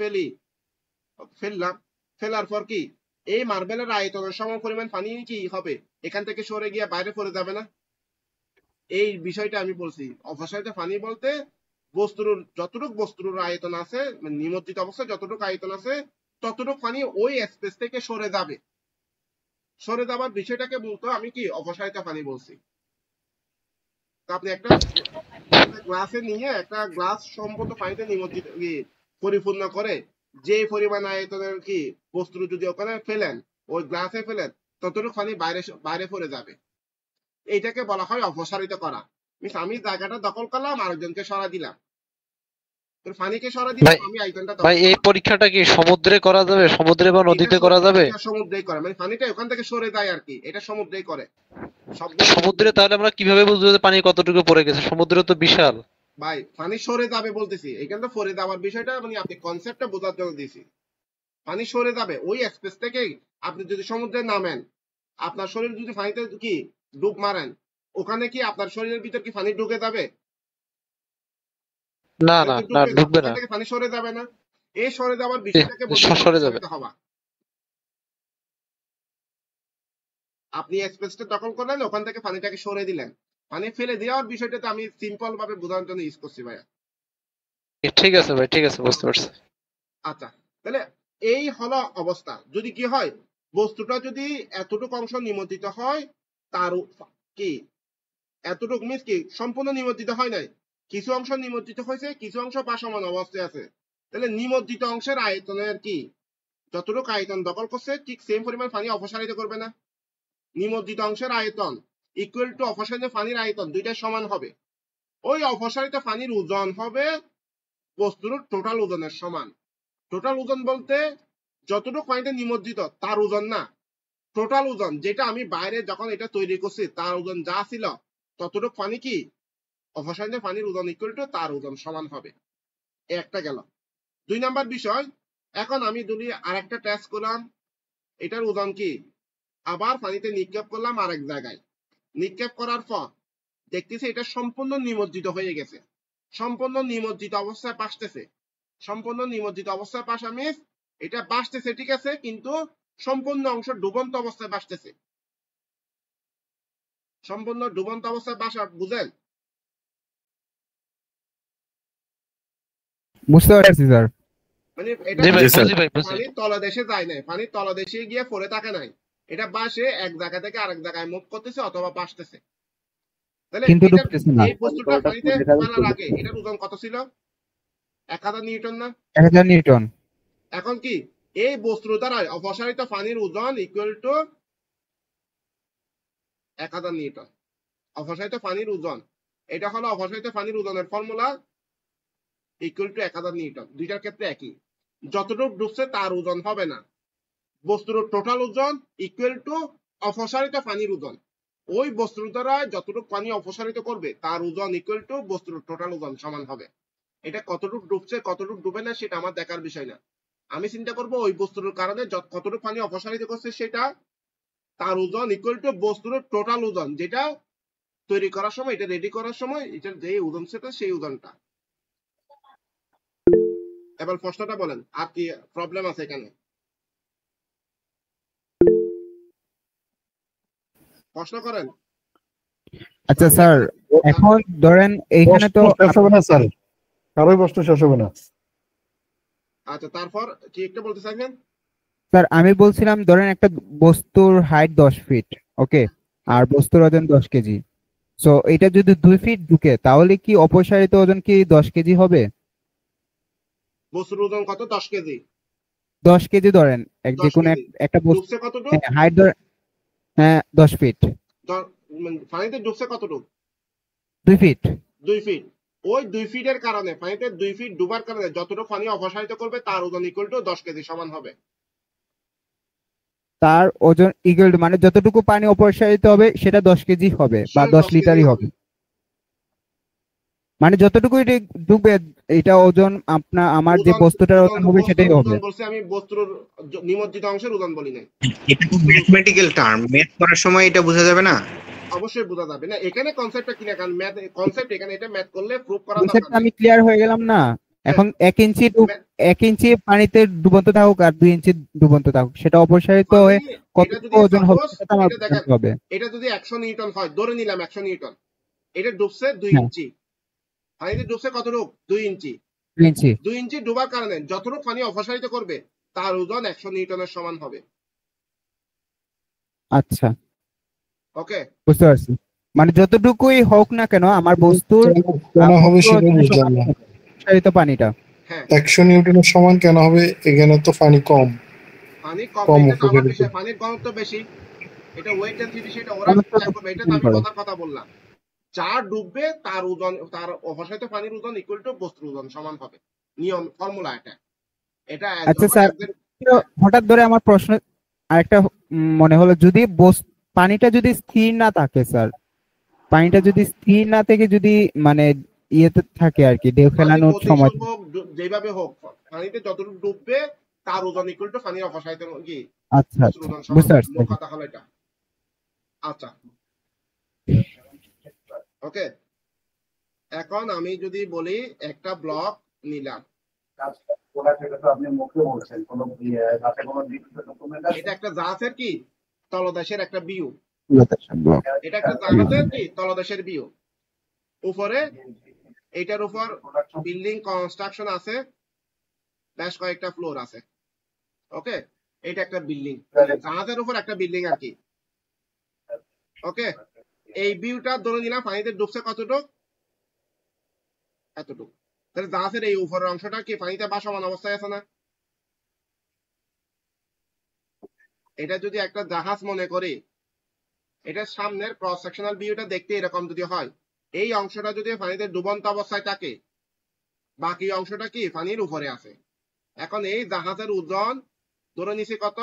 ফেললাম, ফেলার পর কি এই মার্বেলের আয়তনের সম পরিমাণ পানি কি হবে এখান থেকে সরে গিয়ে বাইরে পড়ে যাবে না? এই বিষয়টা আমি বলছি। অপসারিত পানি বলতে বস্তুর যতটুকু বস্তুর আয়তন আছে, নিমজ্জিত অবস্থায় যতটুকু আয়তন আছে ততটুকু পানি ওই স্পেস থেকে সরে যাবে। সরে যাবার বিষয়টাকে মূলত আমি কি অপসারিত পানি বলছি। তো আপনি একটা গ্লাসে নিয়ে একটা গ্লাস সম্পূর্ণ পানিতে নিমজ্জিত পরিপূর্ণ করে যে পরিমাণ আয়তনের কি বস্তু যদি ওখানে ফেলেন, ওই গ্লাসে ফেলেন, ততটুকু পানি বাইরে পড়ে যাবে। এইটাকে বলা হয় অপসারিত করা। মিস আমি জায়গাটা দখল করলাম, আরেকজনকে সরা দিলাম, পানিকে সরা দিলাম, আমি আয়তনটা ভাই এই পরীক্ষাটা কি সমুদ্রে করা যাবে, সমুদ্রে বা নদীতে করা যাবে? সমুদ্রেই করে, মানে পানিটা ওখান থেকে সরে যায় আর কি, এটা সমুদ্রেই করে। সমুদ্রে তাহলে আমরা কিভাবে বুঝবো যে পানি কতটুকু পড়ে গেছে? সমুদ্র তো বিশাল। ভাই পানি সরে যাবে বলতেছি, এখানে তো সরে যাওয়ার বিষয়টা মানে আপনি কনসেপ্টটা বোঝার জন্য দিছি। পানি সরে যাবে ওই স্পেস থেকে। আপনি যদি সমুদ্রে নামেন, আপনার শরীর যদি পানিতে কি ডুব মারেন, ওখানে কি আপনার শরীরের ভিতর কি পানি ঢুকে যাবে? না না না, ঢুকবে না। পানি সরে যাবে না, এই সরে যাওয়ার বিষয়টাকে সরে যাবে। আপনি স্পেসটা দখল করলেন, ওখান থেকে পানিটাকে সরে দিলেন, পানি ফেলে দেওয়ার বিষয়টা তো আমি সিম্পল ভাবে বোঝানোর জন্য ইউজ করছি ভাইয়া। ঠিক আছে ভাই, ঠিক আছে, বুঝতে পারছি। আচ্ছা, তাহলে এই হলো অবস্থা। যদি কি হয়, বস্তুটা যদি এতটুকু অংশ নিমজ্জিত হয়, তার কি এতটুকু মিস কি সম্পূর্ণ নিমজ্জিত হয় নাই, কিছু অংশ নিমজ্জিত হয়েছে, কিছু অংশ ভাসমান অবস্থায় আছে। তাহলে নিমজ্জিত অংশের আয়তনের কি যতটুকু আয়তন দখল করছে ঠিক সেম পরিমাণ পানি অপসারিত করবে না? নিমজ্জিত অংশের আয়তন ইকুয়াল টু অপসারিত পানির আয়তন, দুইটা সমান হবে। ওই অপসারিত পানির ওজন হবে বস্তুর টোটাল ওজনের সমান। টোটাল ওজন বলতে যতটুকু পানিতে নিমজ্জিত তার ওজন না, টোটাল ওজন যেটা আমি বাইরে যখন এটা তৈরি করছি তার ওজন যা ছিল ততটুকু পানি কি অপসারিত পানির ওজন ইকুয়াল টু তার ওজন সমান হবে। একটা গেল। 2 নাম্বার বিষয়, এখন আমি যদি আরেকটা টেস্ট করলাম, এটার ওজন কি আবার পানিতে নিক্ষেপ করলাম আরেক জায়গায়, নিক্ষেপ করার পর দেখতেছি এটা সম্পূর্ণ নিমজ্জিত হয়ে গেছে, সম্পূর্ণ নিমজ্জিত অবস্থায় ভাসতেছে, সম্পূর্ণ নিমজ্জিত অবস্থায় ভাসা মিস এটা ভাসতেছে ঠিক আছে, কিন্তু সম্পূর্ণ অংশ ডুবন্ত অবস্থায় ভাসতেছে। সম্পূর্ণ ডুবন্ত অবস্থায় ভাসা বুঝেন? বুঝতে পারছি স্যার। মানে এটা পানির তলদেশে যায় নাই, পানির তলদেশে গিয়ে পড়ে থাকে নাই, এটা বাসে এক জায়গা থেকে আরেক জায়গায় মুভ করতেছে অথবা ভাসতেছে। তাহলে এই বস্তুটা পানিতে ফেলার আগে এটার ওজন কত ছিল? 1000 নিউটন না? 1000 নিউটন। এখন কি এই বস্তুর দ্বারা অপসারিত পানির ওজন ইকুয়াল টু 1000 নিউটন। অপসারিত পানির ওজন, এটা হলো অপসারিত পানির ওজনের ফর্মুলা, ইকুয়াল টু 1000 নিউটন। দুইটার ক্ষেত্রে একই, যতটুকু ডুবছে তার ওজন হবে না, বস্তুর টোটাল ওজন ইকুয়াল টু অপসারিত পানির ওজন। ওই বস্তুর দ্বারা যতটুকু পানি অপসারিত করবে তার ওজন ইকুয়াল টু বস্তুর টোটাল ওজন সমান হবে। এটা কতটুকু ডুবছে কতটুকু ডুবে না সেটা আমার দেখার বিষয় না, আমি চিন্তা করবো ওই বস্তুর কারণে কতটুকু পানি অপসারিত করছে সেটা তার ওজন ইকুয়াল টু বস্তুর টোটাল ওজন, যেটা তৈরি করার সময় এটা রেডি করার সময় এটার যে ওজন সেটা সেই ওজনটা। এবার প্রশ্নটা বলেন, আর কি প্রবলেম আছে এখানে? প্রশ্ন করেন। আচ্ছা স্যার, এখন ধরেন এইখানে তো স্যার কারোই প্রশ্ন শেষ হবে না। আচ্ছা, তারপর কি একটা বলতে চাইছেন? স্যার আমি বলছিলাম ধরেন একটা বস্তুর হাইট 10 ফিট, ওকে, আর বস্তুর ওজন 10 কেজি। সো এটা যদি 2 ফিট ঢুকে তাহলে কি অপসারিত ওজন কি 10 কেজি হবে? বস্তুর ওজন কত? 10 কেজি। 10 কেজি ধরেন যে কোনো একটা বস্তু হাইট ধরেন, হ্যাঁ 10 ফিট। পানিতে ডুবছে কতটুকু? 2 ফিট। 2 ফিট। ওই 2 ফিটের কারণে পানিতে 2 ফিট ডুবার কারণে যতটুকু পানি অপসারিত করবে তার ওজন ইকুয়াল টু 10 কেজি সমান হবে। তার ওজন ইকুয়াল টু মানে যতটুকু পানি অপসারিত হবে সেটা 10 কেজি হবে বা 10 লিটারই হবে, মানে যতটুকু এটা ডুবে এটা ওজন আমার যে বস্তুটার ওজন হবে সেটাই হবে। বলছি আমি বস্তুর নিমজ্জিত অংশের ওজন বলি না। এটা তো ম্যাথমেটিক্যাল টার্ম, ম্যাথ করার সময় এটা বোঝা যাবে না? অবশ্যই বোঝা যাবে না, এখানে কনসেপ্টটা কি না, কারণ ম্যাথ কনসেপ্ট এখানে এটা ম্যাথ করলে প্রুফ করা দরকার। কনসেপ্ট আমি ক্লিয়ার হয়ে গেলাম না? এখন 1 ইঞ্চি পানিতে ডুবন্ত থাকুক আর 2 ইঞ্চি ডুবন্ত থাকুক, সেটা অপসারিত হয়ে কতটুকু ওজন হবে সেটা আমার জানতে হবে। এটা যদি 100 নিউটন হয়, ধরে নিলাম 100 নিউটন, এটা ডুবছে 2 ইঞ্চি, পানিতে ডুবছে কতটুকু? 2 ইঞ্চি। 2 ইঞ্চি ডুবার কারণে যতটুকু পানি অপসারিত করবে তার ওজন 100 নিউটনের সমান হবে। আচ্ছা, ওকে বুঝতে পারছি। মানে যতটুকুই হোক না কেন আমার বস্তুর কেন হবে বস্তু সেটা হচ্ছে বুঝলাম না। প্রসারিত পানিটা। হ্যাঁ 100 নিউটনের সমান কেন হবে? এখানে তো পানি কম পানি কম, কম এটা তো আমার উপকারিত। বিষয়, পানির ঘনত্ব বেশি, এটা ওয়েট ডেনসিটি সেটা ওরা চেক করবে, এটা তো আমি কথার কথা বললাম। যা ডুববে তার ওজন, তার অপসারিত পানির ওজন ইকুয়াল টু বস্তুর ওজন সমান হবে, নিয়ম ফর্মুলা এটা। এটা আচ্ছা যখন স্যার, হঠাৎ ধরে আমার প্রশ্ন আরেকটা মনে হলো, যদি পানিটা যদি স্থির না থাকে স্যার, পানিটা যদি স্থির না থেকে যদি মানে ইয়েতে থাকে আর কি, ঢেউ পানি খেলানোর সময়। গতিশীল হোক যেভাবে হোক, পানিতে যতটুকু ডুববে তার ওজন ইকুয়াল টু পানির অপসারিত কি আচ্ছা বস্তুর আচ্ছা, ওজন সমান বুঝতে হবে, পারছি। মোট কথা হলো এটা। আচ্ছা ওকে, এখন আমি যদি বলি একটা ব্লক নিলাম, এটা একটা জাহাজের কি তলদেশের একটা ভিউ, এটা একটা জাহাজের কি তলদেশের ভিউ। উপরে এইটার উপর বিল্ডিং কনস্ট্রাকশন আছে, বেশ কয়েকটা ফ্লোর আছে। ওকে, এটা একটা বিল্ডিং, জাহাজের উপর একটা বিল্ডিং আর কি। ওকে, এই ভিউটা ধরে নিলাম পানিতে ডুবছে কতটুক, এতটুক। তাহলে জাহাজের এই উপরের অংশটা কি পানিতে ভাসমান অবস্থায় আছে না? এটা যদি একটা জাহাজ মনে করি, এটা সামনের ক্রস সেকশনাল ভিউটা দেখতে এরকম যদি হয়, এই অংশটা যদি পানিতে ডুবন্ত অবস্থায় থাকে, বাকি অংশটা কি পানির উপরে আছে। এখন এই জাহাজের ওজন ধরে নিছি কত,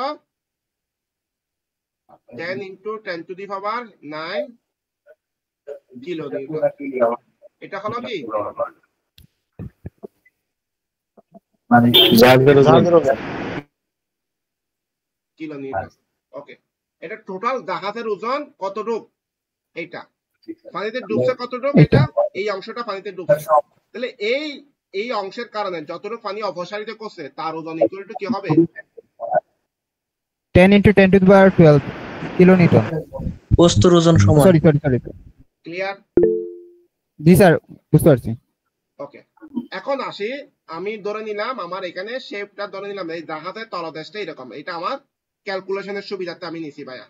10 × 10⁹ কিলো নিউটন। এটা হলো কি কিলো নিউটন। ওকে, এটা টোটাল জাহাজের ওজন কতটুক, এইটা পানিতে ডুবছে কতটুক, এটা এই অংশটা পানিতে ডুবছে। তাহলে এই অংশের কারণে যতটুকু পানি অপসারিত করছে তার ওজন ইকুয়াল টু কি হবে, 10 × 10⁻12 কিলো নিউটন। বস্তুর ওজন সমান। সরি। ক্লিয়ার? জি স্যার, বুঝতে পারছি। ওকে, এখন আসি, আমি ধরে নিলাম আমার এখানে শেপটা ধরে নিলাম, এই জাহাজের তলদেশটা এরকম, এটা আমার ক্যালকুলেশনের সুবিধাতে আমি নিছি ভাইয়া।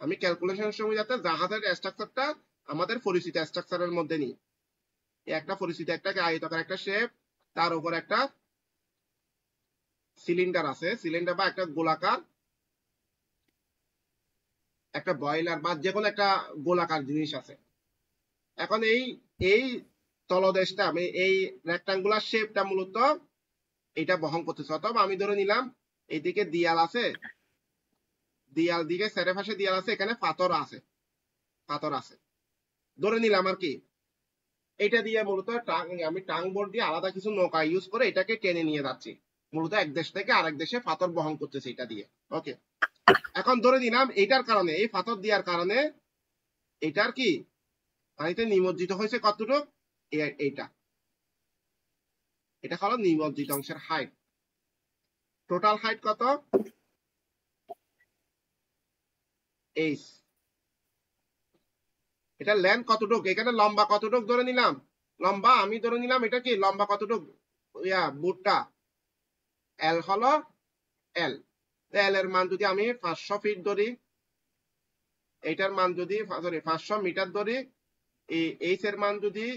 আমি ক্যালকুলেশনের সুবিধাতে জাহাজের স্ট্রাকচারটা আমাদের পরিচিত স্ট্রাকচারের মধ্যে নিই। একটা পরিচিত একটা আয়তাকার একটা শেপ, তার উপর একটা সিলিন্ডার আছে, সিলিন্ডার বা একটা গোলাকার একটা বয়লার বা যে কোনো একটা গোলাকার জিনিস আছে। এখন এই তলদেশটা আমি এই রেক্টাঙ্গুলার শেপটা মূলত এটা বহন করতেছে। অথবা আমি ধরে নিলাম এইদিকে দিয়াল আছে, দিয়াল দিকে চারে পাশে দিয়াল আছে, এখানে পাথর আছে ধরে নিলাম আর কি। এটা দিয়ে মূলত আমি টাং বোর্ড দিয়ে আলাদা কিছু নৌকা ইউজ করে এটাকে টেনে নিয়ে যাচ্ছি, মূলত এক দেশ থেকে আরেক দেশে পাথর বহন করতেছে এটা দিয়ে। ওকে, এখন ধরে নিলাম এইটার কারণে, এই পাথর দেওয়ার কারণে এটার কি পানিতে নিমজ্জিত হয়েছে কতটুকু, এটা হলো নিমজ্জিত অংশের হাইট। টোটাল হাইট কত, এইচ। এটা লেন্থ কতটুকু, এখানে লম্বা কতটুকু ধরে নিলাম, লম্বা আমি ধরে নিলাম এটা কি লম্বা কতটুকু, বুটটা এল হলো এল। এল এর মান যদি আমি 500 ফিট ধরি, এইটার মান যদি 500 মিটার ধরি, এই এইচ এর মান যদি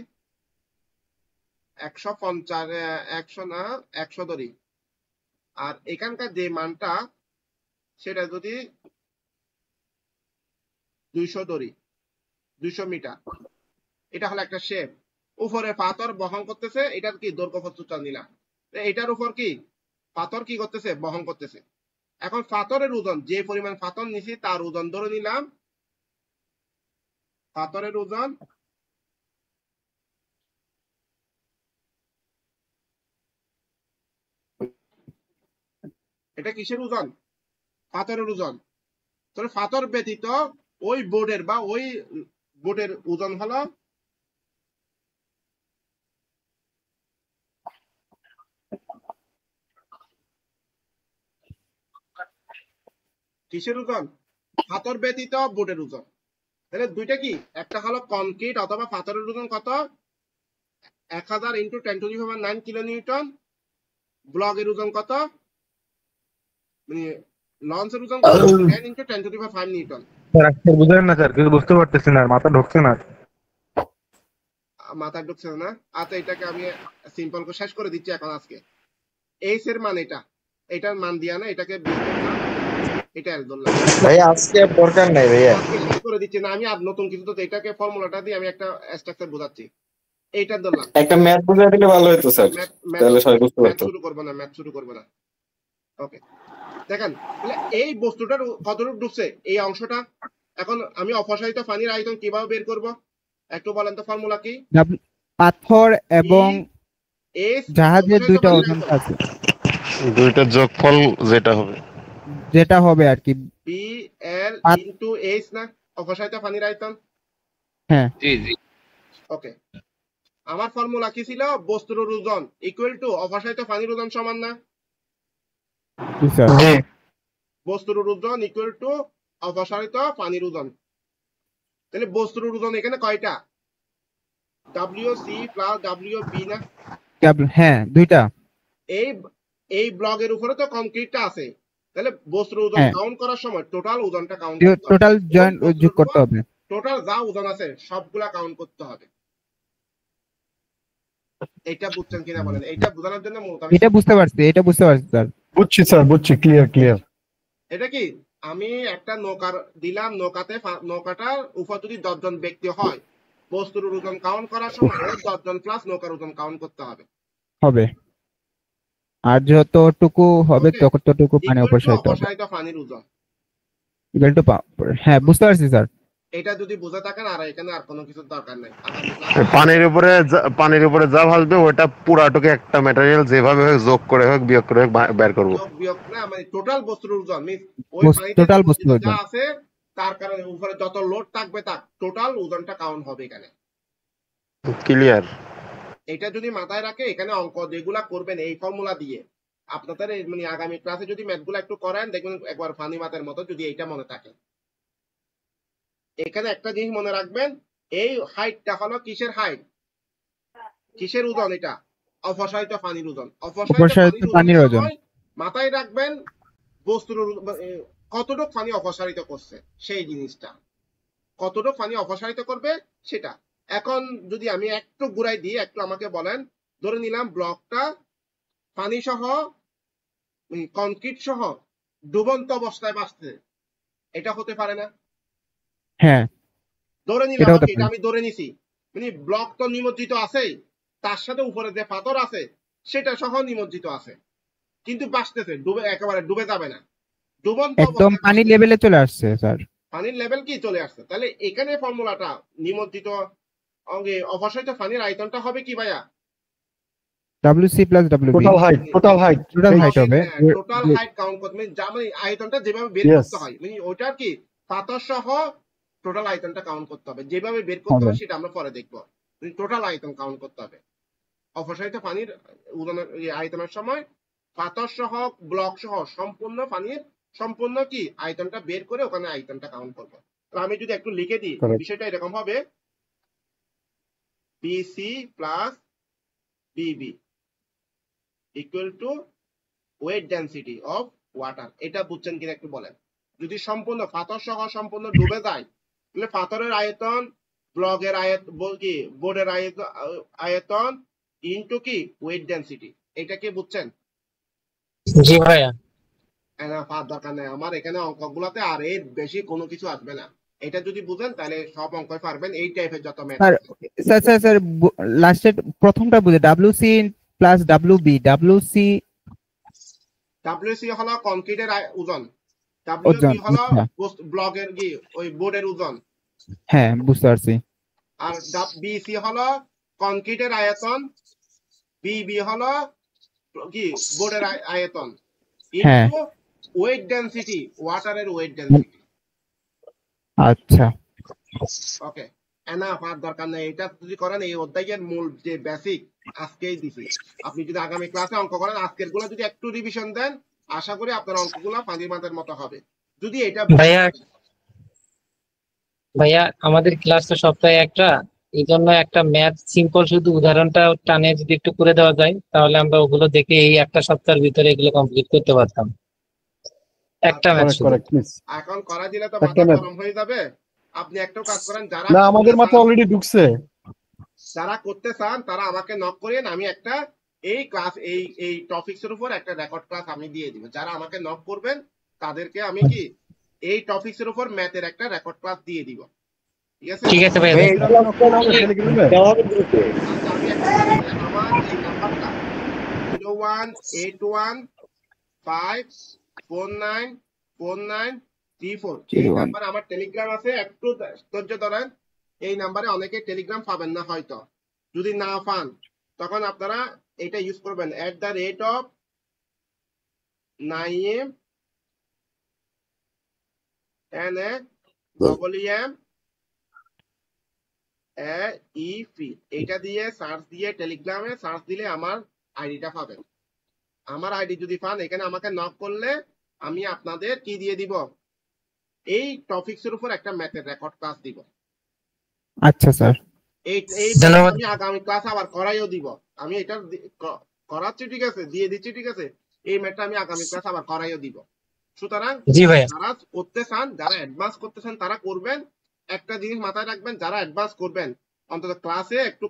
100 ধরি, আর এখানকার যে মানটা সেটা যদি 200 ধরি, 200 মিটার, এটা হলো একটা শেপ। উপরে পাথর বহন করতেছে, এটার কি দৈর্ঘ্য প্রস্তুতটা নিলাম, এটার উপর কি পাথর কি করতেছে, বহন করতেছে। এখন পাথরের ওজন, যে পরিমাণ পাথর নিছি তার ওজন ধরে নিলাম, পাথরের ওজন এটা কিসের ওজন, পাথরের ওজন। তাহলে পাথর ব্যতীত ওই বোর্ডের ওজন হলো কিসের ওজন, পাথর ব্যতীত বোর্ডের ওজন। তাহলে দুইটা কি, একটা হলো কনক্রিট অথবা পাথরের ওজন কত, 1000 × 10⁹ কিলো নিউটন। ব্লকের ওজন কত, মানে লঞ্চের ওজন 10 × 10⁵ নিউটন। স্যার আজকে বুঝলেন না স্যার, কিছু বুঝতে পারতেছি না, মাথা ঢুকছে না। মাথায় ঢুকছে না? আচ্ছা, এটাকে আমি সিম্পল করে শেষ করে দিচ্ছি এখন আজকে। এইচ এর মান এটার মান দিয়া না, এটাকে এটা এল ধরলাম ভাই আজকে দরকার নাই ভাইয়া, শেষ করে দিচ্ছি না আমি। আর নতুন কিছু তো এটাকে ফর্মুলাটা দিয়ে আমি একটা স্ট্রাকচার বোঝাচ্ছি। এইটা ধরলাম, একটা ম্যাথ বুঝিয়ে দিলে ভালো হতো স্যার, তাহলে সবাই বুঝতে ম্যাথ পারতো। শুরু করবো না, ম্যাথ শুরু করবো না। ওকে, দেখেন তাহলে এই বস্তুটার কতটুকু ডুবছে এই অংশটা। এখন আমি অপসারিত পানির আয়তন কিভাবে বের করব একটু বলেন তো, ফর্মুলা কি? পাথর এবং এস জাহাজের দুইটা ওজন আছে, দুইটা যোগফল যেটা হবে আর কি, বি এল ইনটু এইচ না অপসারিত পানির আয়তন। হ্যাঁ জি জি। ওকে, আমার ফর্মুলা কি ছিল? বস্তুর ওজন ইকুয়াল টু অপসারিত পানির ওজন সমান না? বস্তুর ওজন ইকুয়াল টু অপসারিত পানির ওজন। তাহলে বস্তুর ওজন এখানে কয়টা? WC প্লাস WB না? হ্যাঁ দুইটা। এই ব্লকের উপরে তো কংক্রিটটা আছে, তাহলে বস্তুর ওজন কাউন্ট করার সময় টোটাল ওজনটা কাউন্ট করতে হবে, টোটাল জয়েন্ট যোগ করতে হবে, টোটাল যা ওজন আছে সবগুলা কাউন্ট করতে হবে। এটা বুঝছেন কিনা বলেন? এটা বোঝানোর জন্য এটা বুঝতে পারছি স্যার। বুঝছি স্যার, বুঝছি, ক্লিয়ার। এটা কি আমি একটা নৌকার দিলাম, নৌকাটার উপর যদি 10 জন ব্যক্তি হয়, বস্তুর ওজন কাউন্ট করার সময় 10 জন প্লাস নৌকার ওজন কাউন্ট করতে হবে। আর যতটুকু হবে ততটুকু পানি অপসারিত হবে। অপসারিত পানির ওজন ইকুয়াল টু, হ্যাঁ বুঝতে পারছি স্যার। এটা যদি বুঝে থাকেন আর এখানে আর কোনো কিছু দরকার নাই। পানির উপরে যা ভাসবে ওটা পুরাটুকু একটা ম্যাটেরিয়াল যেভাবে হোক যোগ করে হোক বিয়োগ করে হোক বের করব। বিয়োগ না, মানে টোটাল বস্তুর ওজন ওই টোটাল বস্তুর ওজন যা আছে তার কারণে উপরে যত লোড থাকবে তার টোটাল ওজনটা কাউন্ট হবে এখানে। ক্লিয়ার? এটা যদি মাথায় রাখে, এখানে অঙ্ক যেগুলা করবেন এই ফর্মুলা দিয়ে, আপনাদের মানে আগামী ক্লাসে যদি ম্যাথগুলো একটু করেন দেখবেন একবার ফানি মাথের মতো, যদি এইটা মনে থাকে। এখানে একটা জিনিস মনে রাখবেন, এই হাইটটা হলো কিসের হাইট, কিসের ওজন? এটা অপসারিত পানির ওজন। অপসারিত পানির ওজন মাথায় রাখবেন, বস্তুর কতটুকু পানি অপসারিত করছে সেই জিনিসটা, কতটুকু পানি অপসারিত করবে সেটা। এখন যদি আমি একটু ঘুরাই দিই, একটু আমাকে বলেন, ধরে নিলাম ব্লকটা পানি সহ কনক্রিট সহ ডুবন্ত অবস্থায় বাঁচতে, এটা হতে পারে না? হ্যাঁ ধরে নিলাম, এটা আমি ধরে নিছি, মানে ব্লক তো নিমজ্জিত আছে, তার সাথে উপরে যে পাথর আছে সেটা সহ নিমজ্জিত আছে, কিন্তু বাঁচতেছে, একেবারে ডুবে যাবে না, ডুবন্ত একদম পানির লেভেলে চলে আসছে স্যার। পানির লেভেল কি চলে আসছে? তাহলে এখানে ফর্মুলাটা নিমজ্জিত অঙ্গে অপসারিত পানির আয়তনটা হবে কি ভাইয়া? WC + WB, টোটাল হাইট হবে। টোটাল হাইট কাউন্ট করতে মানে আয়তনটা যেভাবে বের করতে হয়, মানে ওইটার কি পাথর সহ টোটাল আয়তনটা কাউন্ট করতে হবে, যেভাবে বের করতে হবে সেটা আমরা পরে দেখবো। টোটাল আয়তন কাউন্ট করতে হবে অপসারিত পানির আয়তনের সময়, পাথর সহ ব্লক সহ সম্পূর্ণ পানির সম্পূর্ণ কি আয়তনটা বের করে ওখানে আয়তনটা কাউন্ট করবো। আমি যদি একটু লিখে দিই, বিষয়টা এরকম হবে, BC + BB equal to weight density of water. এটা বুঝছেন কিনা একটু বলেন? যদি সম্পূর্ণ পাথর সহ সম্পূর্ণ ডুবে যায়, তাহলে পাথরের আয়তন, ব্লকের বোর্ডের আয়তন ইনটু কি ওয়েট ডেনসিটি। এটা কি বুঝছেন? জি ভাইয়া। দরকার নেই আমার, এখানে অঙ্কগুলোতে আর এর বেশি কোনো কিছু আসবে না। এটা যদি বুঝেন তাহলে সব অঙ্ক পারবেন, এই টাইপের যত ম্যাথ। স্যার লাস্টের প্রথমটা বুঝে, WC + WB। WC হলো কনক্রিটের ওজন, WB হলো ব্লকের কি ওই বোর্ডের ওজন। হ্যাঁ বুঝতে পারছি। আর BC হলো কনক্রিটের আয়তন, BB হলো কি বোর্ডের আয়তন, ইনটু ওয়েট ডেনসিটি, ওয়াটারের ওয়েট ডেনসিটি। আচ্ছা ওকে, এনাফ, আর দরকার নেই। এটা যদি করেন এই অধ্যায়ের মূল যে বেসিক আজকেই দিছি, আপনি যদি আগামী ক্লাসে অঙ্ক করেন আজকের গুলো যদি একটু রিভিশন দেন, আশা করি আপনার অঙ্কগুলো পানির মাথার মতো হবে। যদি এটা ভাইয়া আমাদের ক্লাস তো সপ্তাহে একটা, এই জন্য একটা ম্যাথ সিম্পল শুধু উদাহরণটা টানে যদি একটু করে দেওয়া যায়, তাহলে আমরা ওগুলো দেখে এই একটা সপ্তাহের ভিতরে এগুলো কমপ্লিট করতে পারতাম। একটা ম্যাচ শুধু। করেক্ট মিস এখন করা দিলে তো একটা মাথা ম্যাচ গরম হয়ে যাবে। আপনি একটাও কাজ করেন, যারা না আমাদের মাথা অলরেডি ঢুকছে। যারা করতে চান তারা আমাকে নক করেন, আমি একটা এই ক্লাস এই টপিকস এর উপর একটা রেকর্ড ক্লাস আমি দিয়ে দিব। যারা আমাকে নক করবেন তাদেরকে আমি কি এই টপিকস এর উপর ম্যাথের একটা রেকর্ড ক্লাস দিয়ে দিব। ঠিক আছে? ঠিক আছে ভাই। আচ্ছা, আমি একটা আমার এই নাম্বারটা 01815494934 এই নাম্বারে আমার টেলিগ্রাম আছে। একটু ধৈর্য ধরেন, এই নাম্বারে অনেকে টেলিগ্রাম পাবেন না হয়তো। যদি না পান তখন আপনারা এটা ইউজ করবেন @naim NAEEF এইটা দিয়ে সার্চ দিয়ে টেলিগ্রামে সার্চ দিলে আমার আইডিটা পাবেন। আমার আইডি যদি পান এখানে আমাকে নক করলে আমি আপনাদের কি দিয়ে দিব, এই টপিকস এর উপর একটা ম্যাথের রেকর্ড ক্লাস দিব। আচ্ছা স্যার, এই আমি আগামী ক্লাস আবার করাইও দিব। আমি এটা করাচ্ছি, ঠিক আছে, দিয়ে দিচ্ছি, ঠিক আছে। এই ম্যাথটা আমি আগামী ক্লাস আবার করাইও দিব। সুতরাং যারা করতে চান, যারা অ্যাডভান্স করতে চান তারা করবেন। একটা জিনিস মাথায় রাখবেন, যারা অ্যাডভান্স করবেন অন্তত ক্লাসে একটু